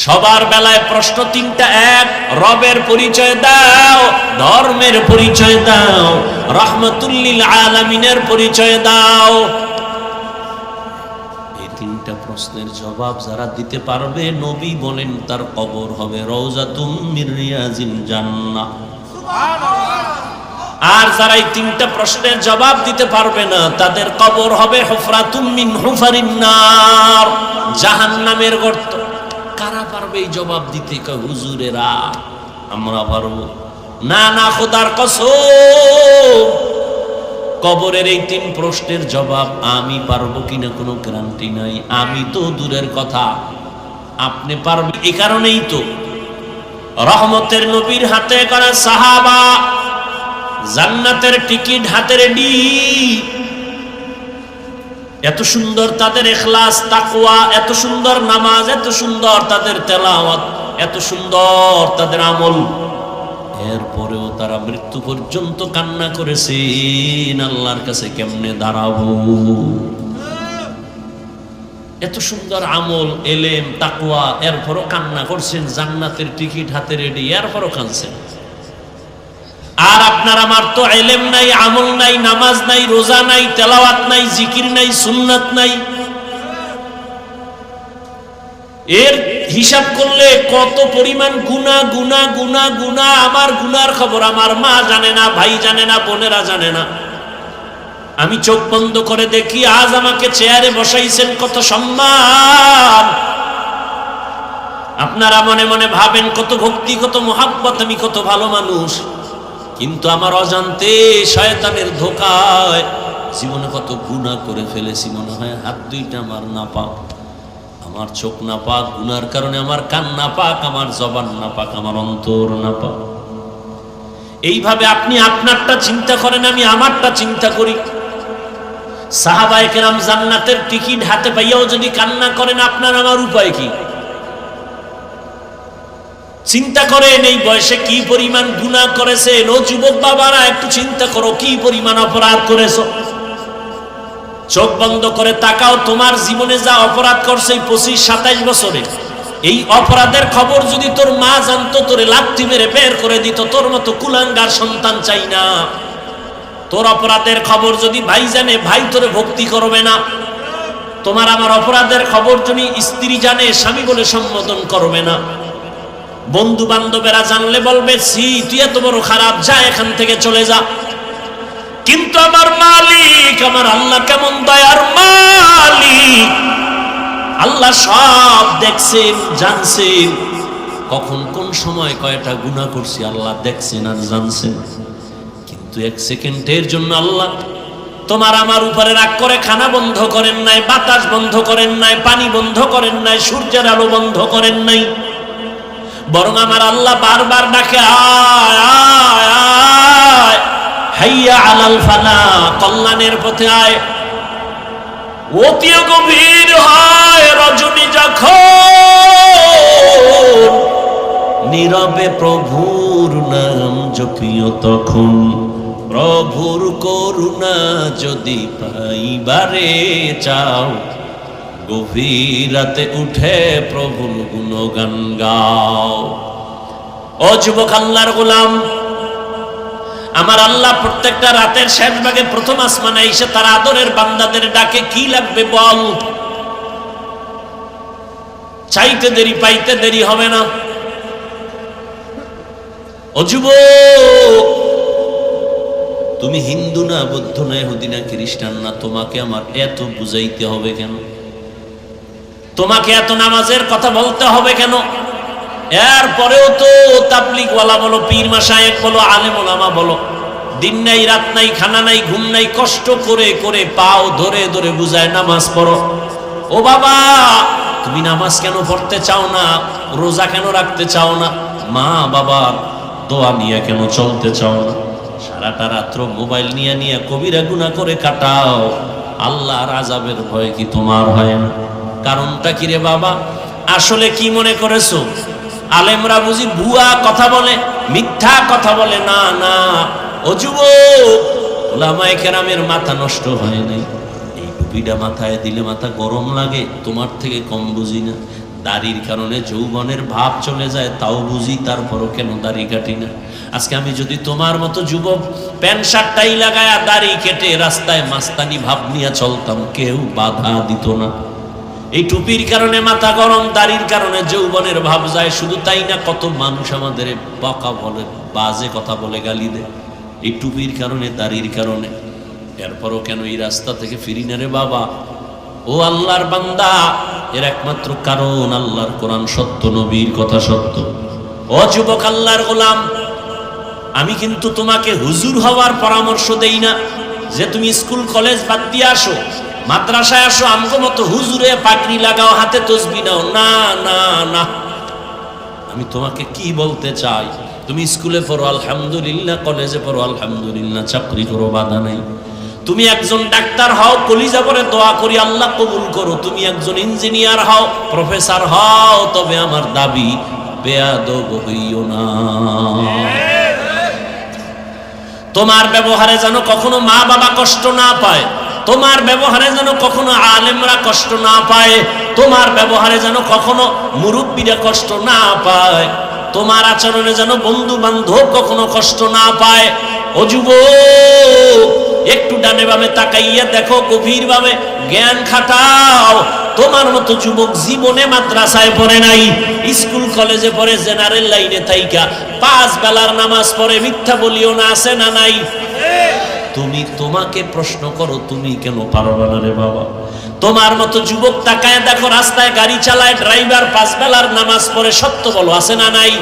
সবার বেলায় প্রশ্ন তিনটা এক। রবের পরিচয় দাও, ধর্মের পরিচয় দাও, রহমতুল্লিল আলামিনের পরিচয় দাও। এই তিনটা প্রশ্নের জবাব যারা দিতে পারবে, নবী বলেন তার কবর হবে রওজাতুম মির রিয়াজিল জান্নাহ। আর যারা এই তিনটা প্রশ্নের জবাব দিতে পারবে না, তাদের কবর হবে হুফরাতুম মিন হুফারিন নার, জাহান্নামের গর্ত। কারা পারবে এই জবাব দিতে? কয় হুজুরেরা। আমরা পারবো না? না, খোদার কসম, কবরের এই তিন প্রশ্নের জবাব আমি পারবো কিনা কোনো গ্যারান্টি নাই। আমি তো দূরের কথা, আপনি পারবেন। এই কারণেই তো রহমতের নবীর হাতে করা সাহাবা জান্নাতের টিকিট হাতে রেডি। এত সুন্দর তাদের ইখলাস, তাকওয়া, এত সুন্দর নামাজ, এত সুন্দর তাদের তেলাওয়াত, এত সুন্দর তাদের আমল। এরপরেও তারা মৃত্যু পর্যন্ত কান্না করেছেন, আল্লাহর কাছে কেমনে দাঁড়াবো। এত সুন্দর আমল, এলেম, তাকওয়া, এরপরও কান্না করছেন। জান্নাতের টিকিট হাতে রেডি, এরপরও কাঁদছেন। আর আপনার আমার তো এলেম নাই, আমল নাই, নামাজ নাই, রোজা নাই, তেলাওয়াত নাই, জিকির নাই, সুন্নাত নাই। এর হিসাব করলে কত পরিমাণ গুনাহ, গুনাহ, গুনাহ, গুনাহ। আমার গুনার খবর আমার মা জানে না, ভাই জানে না, বোনেরা জানে না। আমি চোখ বন্ধ করে দেখি, আজ আমাকে চেয়ারে বসাইছেন, কত সম্মান। আপনারা মনে মনে ভাবেন কত ভক্তি, কত মোহাব্বত, আমি কত ভালো মানুষ। কিন্তু আমার অজান্তে শয়তানের ধোঁকায় জীবনে কত গুনাহ করে ফেলেছি। মনে হয় হাত দুইটা আমার নাপাক, আমার চোখ নাপাক, গুনার কারণে আমার কান নাপাক, আমার জবান নাপাক, আমার অন্তর নাপাক। এইভাবে আপনি আপনারটা চিন্তা করেন, আমি আমারটা চিন্তা করি। সাহাবায়ে কেরাম জান্নাতের টিকিট হাতে পাইয়াও যদি কান্না করেন, আপনার আমার উপায় কি? চিন্তা করেন এই বয়সে কি পরিমাণ গুনাহ করেছেন। ও যুবক বাবারা, একটু চিন্তা করো কি পরিমাণ অপরাধ করেছো। চোখ বন্ধ করে তাকাও, তোমার জীবনে যা অপরাধ করছে 25-27 বছরে, এই অপরাধের খবর যদি তোর মা জানতো, তোরে লাথি মেরে বের করে দিত। তোর মতো কুলাঙ্গার সন্তান চাই না। তোর অপরাধের খবর যদি ভাই জানে, ভাই তোরে ভক্তি করবে না। তোমার আমার অপরাধের খবর যদি স্ত্রী জানে, স্বামী বলে সম্বোধন করবে না। বন্ধু বান্ধবেরা জানলে বলবে, সি তুই এত বড় খারাপ, যা এখান থেকে চলে যা। কিন্তু আমার মালিক, আমার আল্লাহ কেমন দয়ার মালিক। আল্লাহ সব দেখছেন, জানছেন। কখন কোন সময় কয়টা গুনাহ করছি আল্লাহ দেখছেন আর জানছেন। কিন্তু এক সেকেন্ডের জন্য আল্লাহ তোমার আমার উপরে রাগ করে খানা বন্ধ করেন নাই, বাতাস বন্ধ করেন নাই, পানি বন্ধ করেন নাই, সূর্যের আলো বন্ধ করেন নাই। বরং আমার আল্লাহ বারবার ডাকে, আয় আয় আয়, হাইয়া আলাল ফালা, কল্যাণের পথে আয়। অতি গভীর হয় রজনী যখন, নীরবে প্রভুর নাম জপিও তখন। প্রভুর করুণা যদি পাইবারে চাও, গভীর রাতে উঠে প্রভুর গুণগান গাও। ও যুবক আল্লাহর গোলাম, আমার আল্লাহ প্রত্যেকটা রাতের শেষ ভাগে প্রথম আসমানে এসে তার আদরের বান্দাদের ডাকে। কি লাগবে বল, চাইতে দেরি পাইতে দেরি হবে না। ও যুবক, তুমি হিন্দু না, বৌদ্ধ না, ইহুদি না, খ্রিস্টান না, তোমাকে আমার এত বুঝাইতে হবে কেন? তোমাকে এত নামাজের কথা বলতে হবে কেন? এরপরেও তো তাবলীগওয়ালা বলো, পীর মাশায়েখ বলো, আলেম ওলামা বলো, দিন নাই রাত নাই, খানা নাই ঘুম নাই, কষ্ট করে করে পাও ধরে ধরে বুঝায় নামাজ পড়ো। ও বাবা, তুমি নামাজ কেন পড়তে চাও না? রোজা কেন রাখতে চাও না? মা বাবার দোয়া নিয়ে কেন চলতে চাও না? সারাটা রাত্র মোবাইল নিয়ে নিয়ে কবিরা গুনাহ করে কাটাও। আল্লাহর আযাবের ভয় কি তোমার হয় না? কারণটা কি রে বাবা? আসলে কি মনে করেছো আলেমরা বুঝি ভুয়া কথা বলে, মিথ্যা কথা বলে? না না, ও যুবক, উলামায়ে কেরামের মাথা নষ্ট হয় নাই। এই টুপিটা মাথায় দিলে মাথা গরম লাগে, তোমার থেকে কম বুঝি না। দাড়ির কারণে যৌবনের ভাব চলে যায়, তাও বুঝি, তারপরও কেন দাড়ি কাটি না? আজকে আমি যদি তোমার মতো যুবক প্যান্ট শার্টটাই লাগায়া দাড়ি কেটে রাস্তায় মাস্তানি ভাব নিয়ে চলতাম, কেউ বাধা দিত না। এই টুপির কারণে মাথা গরম, দাড়ির কারণে যৌবনের ভাব যায়। শুধু তাই না, কত মানুষ আমাদের বকা বলে, বাজে কথা বলে, গালি দেয় এই টুপির কারণে, দাড়ির কারণে। এরপরও কেন এই রাস্তা থেকে ফিরি না রে বাবা? ও আল্লাহর বান্দা, এর একমাত্র কারণ আল্লাহর কোরআন সত্য, নবীর কথা সত্য। ও যুবক আল্লাহর গোলাম, আমি কিন্তু তোমাকে হুজুর হওয়ার পরামর্শ দেই না যে তুমি স্কুল কলেজ বাদ দিয়ে আসো, মাদ্রাসায় আসো, আমগো মতো হুজুরে পাগড়ি লাগাও, হাতে তসবিহ নাও। না না না, আমি তোমাকে কি বলতে চাই, তুমি স্কুলে পড়ো আলহামদুলিল্লাহ, কলেজে পড়ো আলহামদুলিল্লাহ, চাকরি করো, বাধা নাই। তুমি একজন ডাক্তার হও, কলিজা করে দোয়া করি আল্লাহ কবুল করো। তুমি একজন ইঞ্জিনিয়ার হও, প্রফেসর হও, তবে আমার দাবি বেয়াদব হইও না। তোমার ব্যবহারে যেন কখনো মা বাবা কষ্ট না পায়, তোমার ব্যবহারে যেন কখনো আলেমরা কষ্ট না পায়, তোমার ব্যবহারে যেন কখনো মুরব্বীরা কষ্ট না পায়, তোমার আচরণে যেন বন্ধু বান্ধব কখনো কষ্ট না পায়। ও যুবক, একটু ডানে বামে তাকাইয়া দেখো, গভীর ভাবে জ্ঞান খাটাও। তোমার মতো যুবক জীবনে মাদ্রাসায় পড়ে নাই, স্কুল কলেজে পড়ে, জেনারেল লাইনে থাইকা 5 বেলার নামাজ পড়ে, মিথ্যা বলিও না, আছে না নাই? তুমি তোমাকে প্রশ্ন করো, তুমি কেন পারবা না রে বাবা? তোমার মতো যুবক তাকায় দেখো, রাস্তায় গাড়ি চালায়, ড্রাইভার 5 বেলার নামাজ পড়ে, সত্য বলো, আছে না নাই?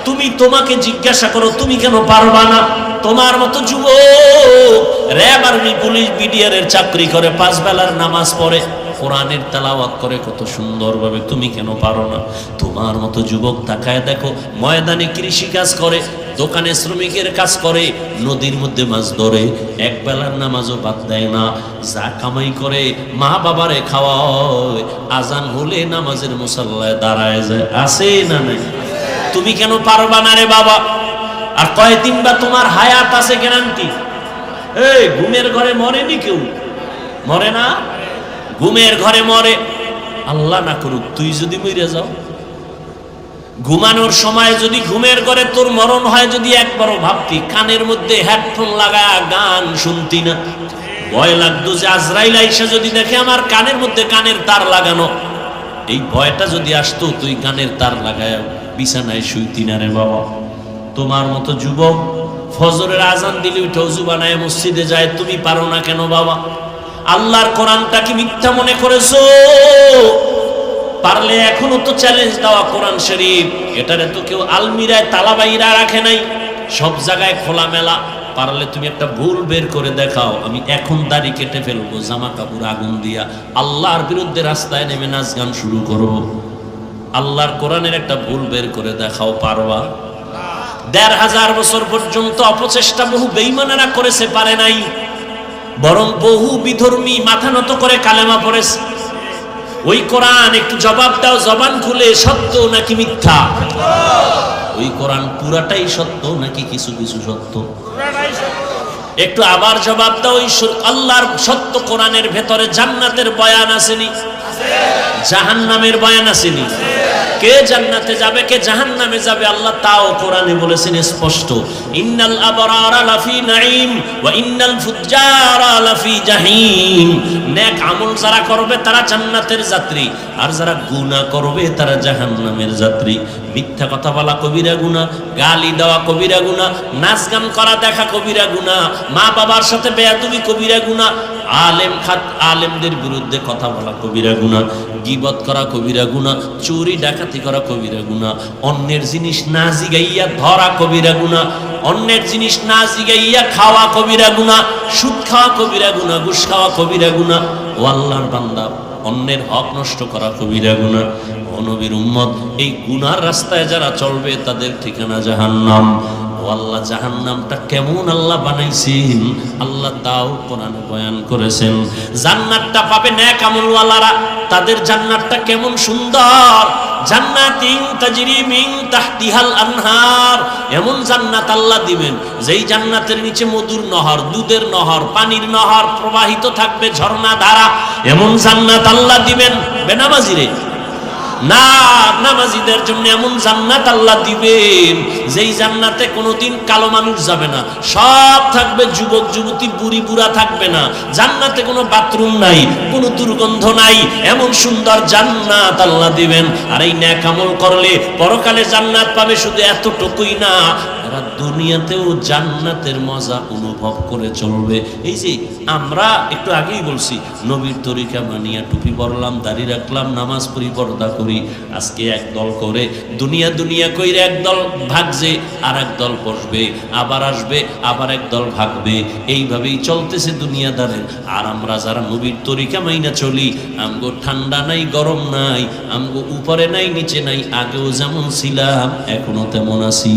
তুমি তোমাকে জিজ্ঞাসা করো, তুমি কেন পারবা না? তোমার মতো যুবক র‍্যাব, আর্মি, পুলিশ, বিডিআর এর চাকরি করে, 5 বেলার নামাজ পড়ে, কোরআনের তেলাওয়াত করে কত সুন্দরভাবে, তুমি কেন পারো না? তোমার মতো যুবক তাকায় দেখো, ময়দানে কৃষি কাজ করে, দোকানে শ্রমিকের কাজ করে, নদীর মধ্যে মাছ ধরে, 1 বেলার নামাজও বাদ দেয় না, যা কামাই করে মা বাবারে খাওয়ায়, আজান হলে নামাজের মুসাল্লায় দাঁড়ায় যায়, আছে না নাই? তুমি কেন পারবা না রে বাবা? আর কয়দিন বা তোমার হায়াত আছে গ্যারান্টি? এই ঘুমের ঘরে মরেনি কেউ? মরে না? ঘুমের ঘরে মরে। আল্লাহ না করুক তুই যদি মরে যাও, ঘুমানোর সময় যদি ঘুমের ঘরে তোর মরণ হয়, যদি একবারও ভাবতি, কানের মধ্যে হেডফোন লাগায় গান শুনতি না? ভয় লাগতো যে আজরাইল আইসা যদি দেখে আমার কানের মধ্যে কানের তার লাগানো, এই ভয়টা যদি আসতো, তুই কানের তার লাগায় বিছানায় শুইতি না রে বাবা? তোমার মতো যুবক ফজরের আজান দিলে উঠে ওযু বানায় মসজিদে যায়, তুমি পারো না কেন বাবা? আল্লাহর কোরআনটা কি মিথ্যা মনে করেছো? পারলে এখনো তো চ্যালেঞ্জ দেওয়া কোরআন শরীফ, এটারে তো কেউ আলমিরায় তালা বাইরা রাখে নাই, সব জায়গায় খোলা মেলা। পারলে তুমি একটা ভুল বের করে দেখাও, আমি এখন দাড়ি কেটে ফেলবো, জামা কাপড় আগুন দিয়া আল্লাহর বিরুদ্ধে রাস্তায় নেমে নাচ গান শুরু করবো। আল্লাহর কোরআনের একটা ভুল বের করে দেখাও, পারবা? 1500 বছর পর্যন্ত অপচেষ্টা বহু বেঈমানেরা করেছে, পারে নাই, বরং বহু বিধর্মী মাথা নত করে কালেমা পড়েছে। ওই কোরআন একটু জবাব দাও, জবান খুলে, সত্য নাকি মিথ্যা? ওই কোরআন পুরাটাই সত্য নাকি কিছু কিছু সত্য? একটু আবার জবাব দাও, ওই আল্লাহর সত্য কোরআনের ভেতরে জান্নাতের বয়ান আসেনি? জাহান্নামের বয়ান আসেনি? কে জান্নাতে যাবে কে জাহান্নামে যাবে আল্লাহ তাও কোরআনে বলেছেন স্পষ্ট, ইন্নাল আবরারা লাফি নাঈম ওয়া ইন্নাল ফুজ্জারা লাফি জাহিম। নেক আমল যারা করবে তারা জান্নাতের যাত্রী, আর যারা গুনাহ করবে তারা জাহান্নামের যাত্রী। মিথ্যা কথা বলা কবিরা গুনাহ, গালি দেওয়া কবিরা গুনাহ, নাচ গান করা দেখা কবিরা গুনাহ, মা বাবার সাথে বেয়াদবি কবিরা গুনাহ, আলেমদের বিরুদ্ধে কথা বলা কবিরা গুনাহ, গীবত করা কবিরা গুনাহ, চুরি ডাকাতি করা কবিরা গুনাহ, অন্যের জিনিস না জিগাইয়া ধরা কবিরা গুনাহ, অন্যের জিনিস না জিগাইয়া খাওয়া কবিরা গুনাহ, সুদ খাওয়া কবিরা গুনাহ, ঘুষ খাওয়া কবিরা গুনাহ। ও আল্লাহর বান্দা, অন্যের হক নষ্ট করা কবিরা গুনাহ। ও নবীর উম্মত, এই গুনার রাস্তায় যারা চলবে তাদের ঠিকানা জাহান্নাম। ও আল্লাহ, জাহান্নামটা কেমন আল্লাহ বানাইছেন আল্লাহ তাও কোরআনে বয়ান করেছেন। জান্নাতটা পাবে নেক আমলওয়ালারা, তাদের জান্নাতটা কেমন সুন্দর। জান্নাতিন তাজরি মিন তাহতিহাল আনহার, এমন জান্নাত আল্লাহ দিবেন যেই জান্নাতের নিচে মধুর নহর, দুধের নহর, পানির নহর প্রবাহিত থাকবে, ঝর্ণা ধারা। এমন জান্নাত আল্লাহ দিবেন বেনামাজিরে না, নামাজীদের জন্য এমন জান্নাত আল্লাহ দিবেন যেই জান্নাতে কোনোদিন কালো মানুষ যাবে না, সব থাকবে যুবক যুবতী, বুড়ি বুড়া থাকবে না। জান্নাতে কোনো বাথরুম নাই, কোনো দুর্গন্ধ নাই, এমন সুন্দর জান্নাত আল্লাহ দিবেন। আর এই নেক আমল করলে পরকালে জান্নাত পাবে। শুধু এতটুকুই না, এরা দুনিয়াতেও জান্নাতের মজা অনুভব করে চলবে। এই যে আমরা একটু আগেই বলছি, নবীর তরিকা মানিয়া টুপি পরলাম, দাড়ি রাখলাম, নামাজ পড়ি, পর্দা করি, আজকে একদল করে দুনিয়া দুনিয়া কইরে একদল ভাগছে, আর একদল বসবে, আবার আসবে, আবার একদল ভাগবে। এইভাবেই চলতেছে দুনিয়াদারের। আর আমরা যারা নবীর তরিকা মাইনা চলি, আমগো ঠান্ডা নাই, গরম নাই, আমগো উপরে নাই, নিচে নাই, আগেও যেমন ছিলাম এখনো তেমন আছি।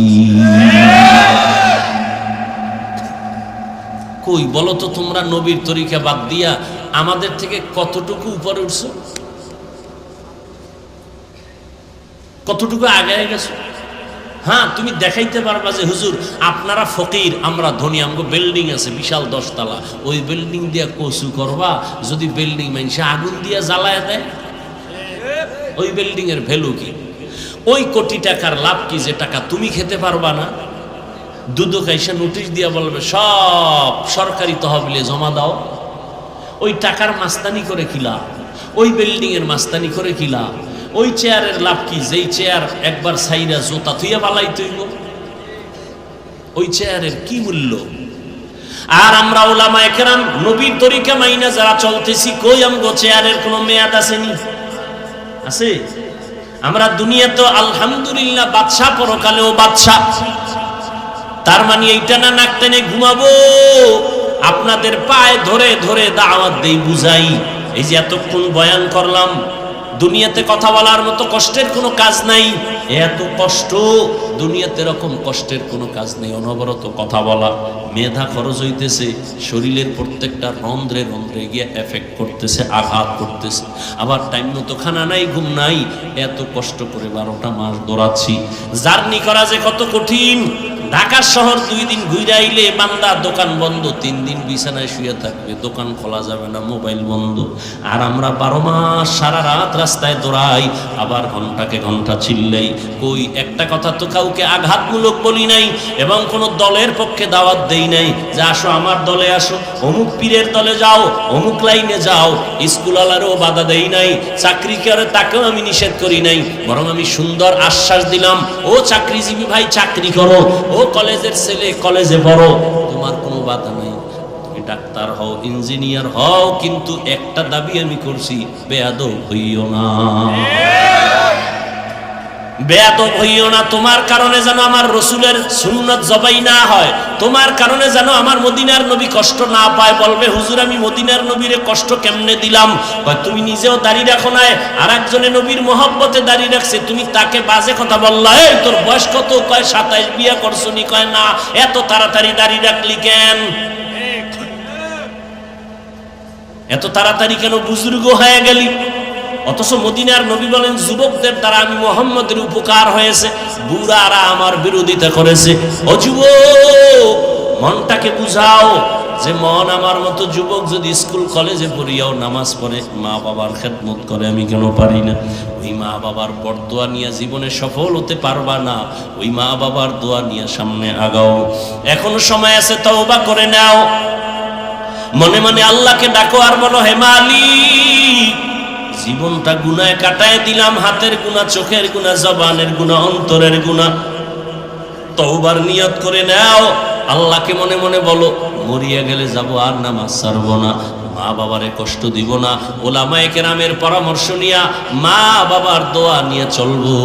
কই বলো তো তোমরা নবীর তরিকা বাদ দিয়া আমাদের থেকে কতটুকু উপরে উঠছো, কতটুকু আগে গেছো? হ্যাঁ, তুমি দেখাইতে পারবা যে হুজুর আপনারা ফকির, আমরা ধনী, আমগো বিল্ডিং আছে বিশাল 10 তলা, ওই বিল্ডিং দিয়া কসু করবা। যদি বিল্ডিং মানুষে আগুন দিয়া জ্বালায় দেয়, ওই বিল্ডিং এর ভ্যালু কি? ওই কোটি টাকার লাভ কি যে টাকা তুমি খেতে পারবা না? দুদু খাইসা নোটিশ দিয়া বলবে সব সরকারি তহবিলে জমা দাও। ওই টাকার মাস্তানি করে কি লাভ? ওই বিল্ডিং এর মাস্তানি করে কি লাভ? ওই চেয়ারের লাভ কি? যেই চেয়ার একবার সাইরা জোতা থুইয়া বালাই তৈব, ওই চেয়ারের কি মূল্য? আর আমরা ওলামায়ে কেরাম নবীর তরিকা মাইনা যারা চলতেছি, কই আমগো চেয়ারের কোনো মেয়াদ আসেনি? আছে? আমরা দুনিয়া তো আলহামদুলিল্লাহ বাদশা, পরকালেও বাদশা। তার মানে এইটা না নাক টেনে ঘুমাবো, আপনাদের পায়ে ধরে ধরে দাওয়াত দেই, বুঝাই। এই যে এতক্ষণ বয়ান করলাম, দুনিয়াতে কথা বলার মতো কষ্টের কোনো কাজ নাই। এত কষ্ট দুনিয়াতে, এরকম কষ্টের কোনো কাজ নেই। অনবরত কথা বলা, মেধা খরচ হইতেছে, শরীরের প্রত্যেকটা রন্ধ্রে রন্ধ্রে গিয়ে এফেক্ট করতেছে, আঘাত করতেছে। আবার টাইম মতো খানা নাই, ঘুম নাই, এত কষ্ট করে 12টা মাস দৌড়াচ্ছি। জার্নি করা যে কত কঠিন। ঢাকা শহর 2 দিন ঘুরে আইলে বান্দা দোকান বন্ধ, 3 দিন বিছানায় শুয়ে থাকবে, দোকান খোলা যাবে না, মোবাইল বন্ধ। আর আমরা 12 মাস সারা রাত রাস্তায় দৌড়াই, আবার ঘন্টাকে ঘন্টা চিল্লাই। কই একটা কথা তো কাউকে আঘাতমূলক বলি নাই, এবং কোনো দলের পক্ষে দাওয়াত দেই নাই যে আসো আমার দলে আসো, অমুক পীরের দলে যাও, অমুক লাইনে যাও। স্কুলওয়ালারও বাধা দেই নাই, চাকরি করে তাকেও আমি নিষেধ করি নাই, বরং আমি সুন্দর আশ্বাস দিলাম, ও চাকরিজীবী ভাই চাকরি করো, ও কলেজের ছেলে কলেজে পড়ো, তোমার কোনো বাধা নাই, তুমি ডাক্তার হও, ইঞ্জিনিয়ার হও, কিন্তু একটা দাবি আমি করছি, বেয়াদব হইও না। বেয়াদব হইও না, তোমার কারণে যেন আমার রসুলের সুন্নত জবাই না হয়, তোমার কারণে যেন আমার মদিনার নবী কষ্ট না পায়। বলবে হুজুর আমি মদিনার নবীরে কষ্ট কেমনে দিলাম? কয় তুমি নিজেও দাড়ি রাখো নাই, আর একজনে নবীর মহব্বতে দাড়ি রাখছে, তুমি তাকে বাজে কথা বললা। এই তোর বয়স কত? কয় 27। বিয়ে করছো নি? কয় না। এত তাড়াতাড়ি দাড়ি রাখলি কেন? এত তাড়াতাড়ি কেন বুজুর্গ হয়ে গেলি? অথচ মদিনার নবী বলেন যুবকদের দ্বারা আমি মুহাম্মদের উপকার হয়েছে, বুড়ারা আমার বিরোধিতা করেছে। ও যুবক, মনটাকে বুঝাও যে মন আমার মতো যুবক যদি স্কুল কলেজে পড়িয়াও নামাজ পড়ে, মা বাবার খেদমত করে, আমি কেন পারি না? ওই মা বাবার বরদোয়া নিয়ে জীবনে সফল হতে পারবা না, ওই মা বাবার দোয়া নিয়ে সামনে আগাও। এখনো সময় আছে, তওবা করে নাও। মনে মনে আল্লাহকে ডাকো আর বলো, হে মালিক, জীবনটা গুনায় কাটায় দিলাম, হাতের গুনাহ, চোখের গুনাহ, জবানের গুনাহ, অন্তরের গুনাহ। তওবার নিয়ত করে নাও। আল্লাহকে মনে মনে বলো, মরিয়া গেলে যাব আর নামাজ ছাড়বো না, মা বাবারে কষ্ট দিব না, ওলামায়ে কেরামের পরামর্শ নিয়া মা বাবার দোয়া নিয়ে চলবো,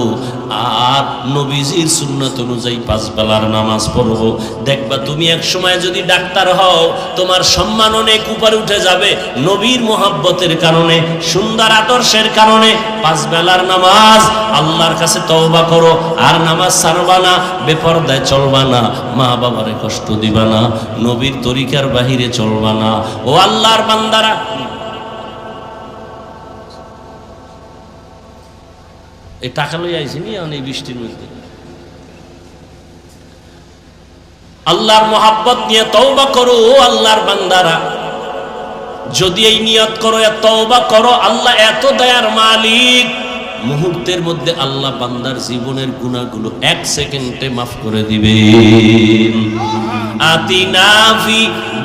আর নবীজির সুন্নাত অনুযায়ী 5 বেলার নামাজ পড়বো। দেখবা তুমি এক সময় যদি ডাক্তার হও, তোমার সম্মান অনেক উপরে উঠে যাবে, নবীর মোহাব্বতের কারণে, সুন্দর আদর্শের কারণে। 5 বেলার নামাজ, আল্লাহর কাছে তওবা করো, আর নামাজ ছাড়বা না, বেপরদায় চলবা না, মা বাবারে কষ্ট দিবা না, নবীর তরিকার বাহিরে চলবা না। ও আল্লাহর বান্দারা, এই টাকা লই আইছি নি এই বৃষ্টির মধ্যে, আল্লাহর মোহাব্বত নিয়ে তওবা করো। ও আল্লাহর বান্দারা, যদি এই নিয়ত করো, তওবা করো, আল্লাহ এত দয়ার মালিক, মুহূর্তের মধ্যে আল্লাহ বান্দার জীবনের গুনাহগুলো 1 সেকেন্ডে মাফ করে দিবেন। আতিনা ফি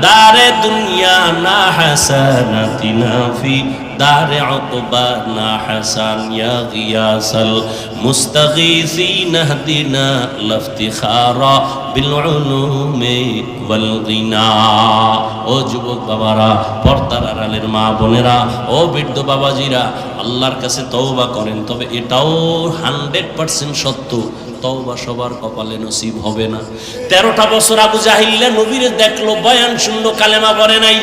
দারে দুনিয়া না হাসানাতিনা ফি দারে উকবা না হাসান, ইয়া গিয়াসাল মুস্তাগীসিন হদিনা লাফতিখারা বিল উলুমি ওয়াল গিনা। ও যুবক বাবারা, পর্দার আড়ালের মা বোনেরা, ও বৃদ্ধ বাবাজিরা, আল্লাহর কাছে তওবা করেন। তবে এটাও 100% সত্য, তওবা সবার কপালে নসিব হবে না। 13টা বছর আবু জাহিল্লা নবীরে দেখলো, বয়ান শুনলো, কালেমা পড়ে নাই।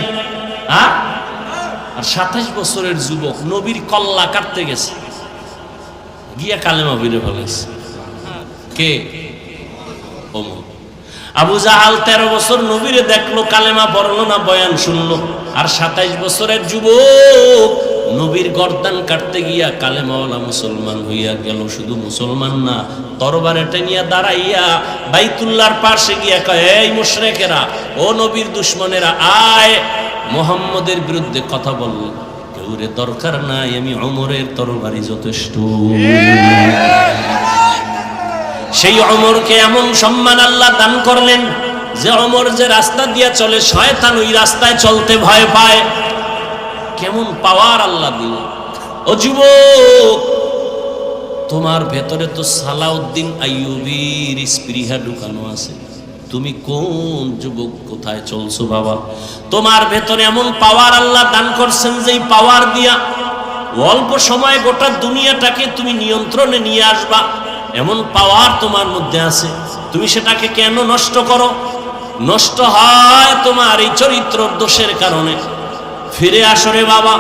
আর 27 বছরের যুবক নবীর কল্লা কাটতে গেছে, গিয়া কালেমা বেরে ফেলেছে। কে? ওমর। আবু জাহাল 13 বছর নবীরে দেখলো, কালেমা পড়লো না, বয়ান শুনলো। আর 27 বছরের যুবক নবীর গর্দান কাটতে গিয়া কালেমাওয়ালা মুসলমান হইয়া গেল। শুধু মুসলমান না, তরবারে টেনিয়া দাঁড়াইয়া বাইতুল্লাহর পাশে গিয়া কয়, এই মুশরিকেরা, ও নবীর দুশমনেরা, আয় মুহাম্মদের বিরুদ্ধে কথা বল। কেউরে দরকার নাই, আমি ওমরের তরবারি যথেষ্ট। সেই ওমরকে এমন সম্মান আল্লাহ দান করলেন যে ওমর যে রাস্তা দিয়া চলে, শয়তান ওই রাস্তায় চলতে ভয় পায়। কেমন পাওয়ার আল্লাহ দিল। ও যুবক, তোমার ভেতরে তো সালাউদ্দিন আইয়ুবীর স্পৃহা ঢুকানো আছে। তুমি কোন যুবক, কোথায় চলছো বাবা? তোমার ভেতরে এমন পাওয়ার আল্লাহ দান করছেন, যেই পাওয়ার দিয়া অল্প সময়ে গোটা দুনিয়াটাকে তুমি নিয়ন্ত্রণে নিয়ে আসবা, এমন পাওয়ার তোমার মধ্যে আছে। তুমি সেটাকে কেন নষ্ট করো? নষ্ট হয় তোমার এই চরিত্র দোষের কারণে। ফিরে আসো রে বাবা,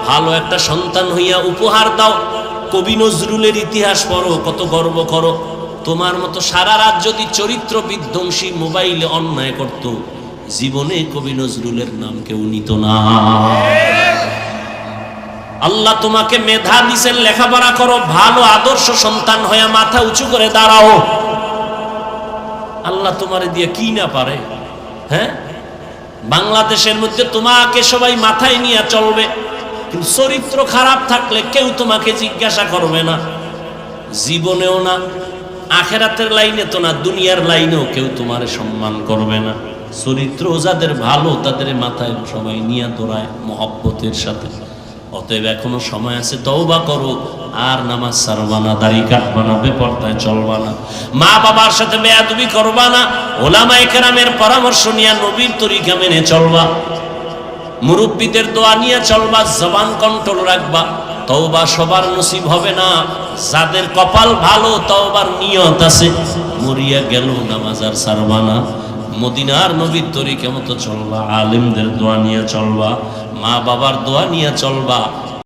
ভালো একটা সন্তান হইয়া উপহার দাও। কবি নজরুলের ইতিহাস পড়ো, কত গর্ব করো। তোমার মতো সারা রাত যদি চরিত্র বিধ্বংসী মোবাইলে অন্যায় করত, জীবনে কবি নজরুলের নাম কেউ নিত না। আল্লাহ তোমাকে মেধা দিছেন, লেখাপড়া করো, ভালো আদর্শ সন্তান হয়ে মাথা উঁচু করে দাঁড়াও। আল্লাহ তোমারে দিয়ে কি না পারে? হ্যাঁ, বাংলাদেশের মধ্যে তোমাকে সবাই মাথায় নিয়ে চলবে, কিন্তু চরিত্র খারাপ থাকলে কেউ তোমাকে জিজ্ঞাসা করবে না। জীবনেও না, আখেরাতের লাইনে তো না, দুনিয়ার লাইনেও কেউ তোমারে সম্মান করবে না। চরিত্র যাদের ভালো, তাদের মাথায় সবাই নিয়ে দৌড়ায় মহব্বতের সাথে। অতএব এখনো সময় আছে, তওবা করো, আর নামাজ ছাড়বা না, দাড়ি কাটবা না, বেপরদায় চলবা না, মা বাবার সাথে বেয়াদবি করবা না, ওলামায়ে কেরামের পরামর্শ নিয়ে নবীর তরিকা মেনে চলবা, মুরব্বীদের দোয়া নিয়ে চলবা, জবান কন্ট্রোল রাখবা, তওবা সবার নসিব হবে না, যাদের কপাল ভালো তওবার নিয়ত আছে, মরিয়া গেল নামাজ আর ছাড়বা না। মদিনার নবীর তরিকা মতো চলবা, আলেমদের দোয়া নিয়ে চলবা, মা বাবার দোয়া নিয়ে চলবা,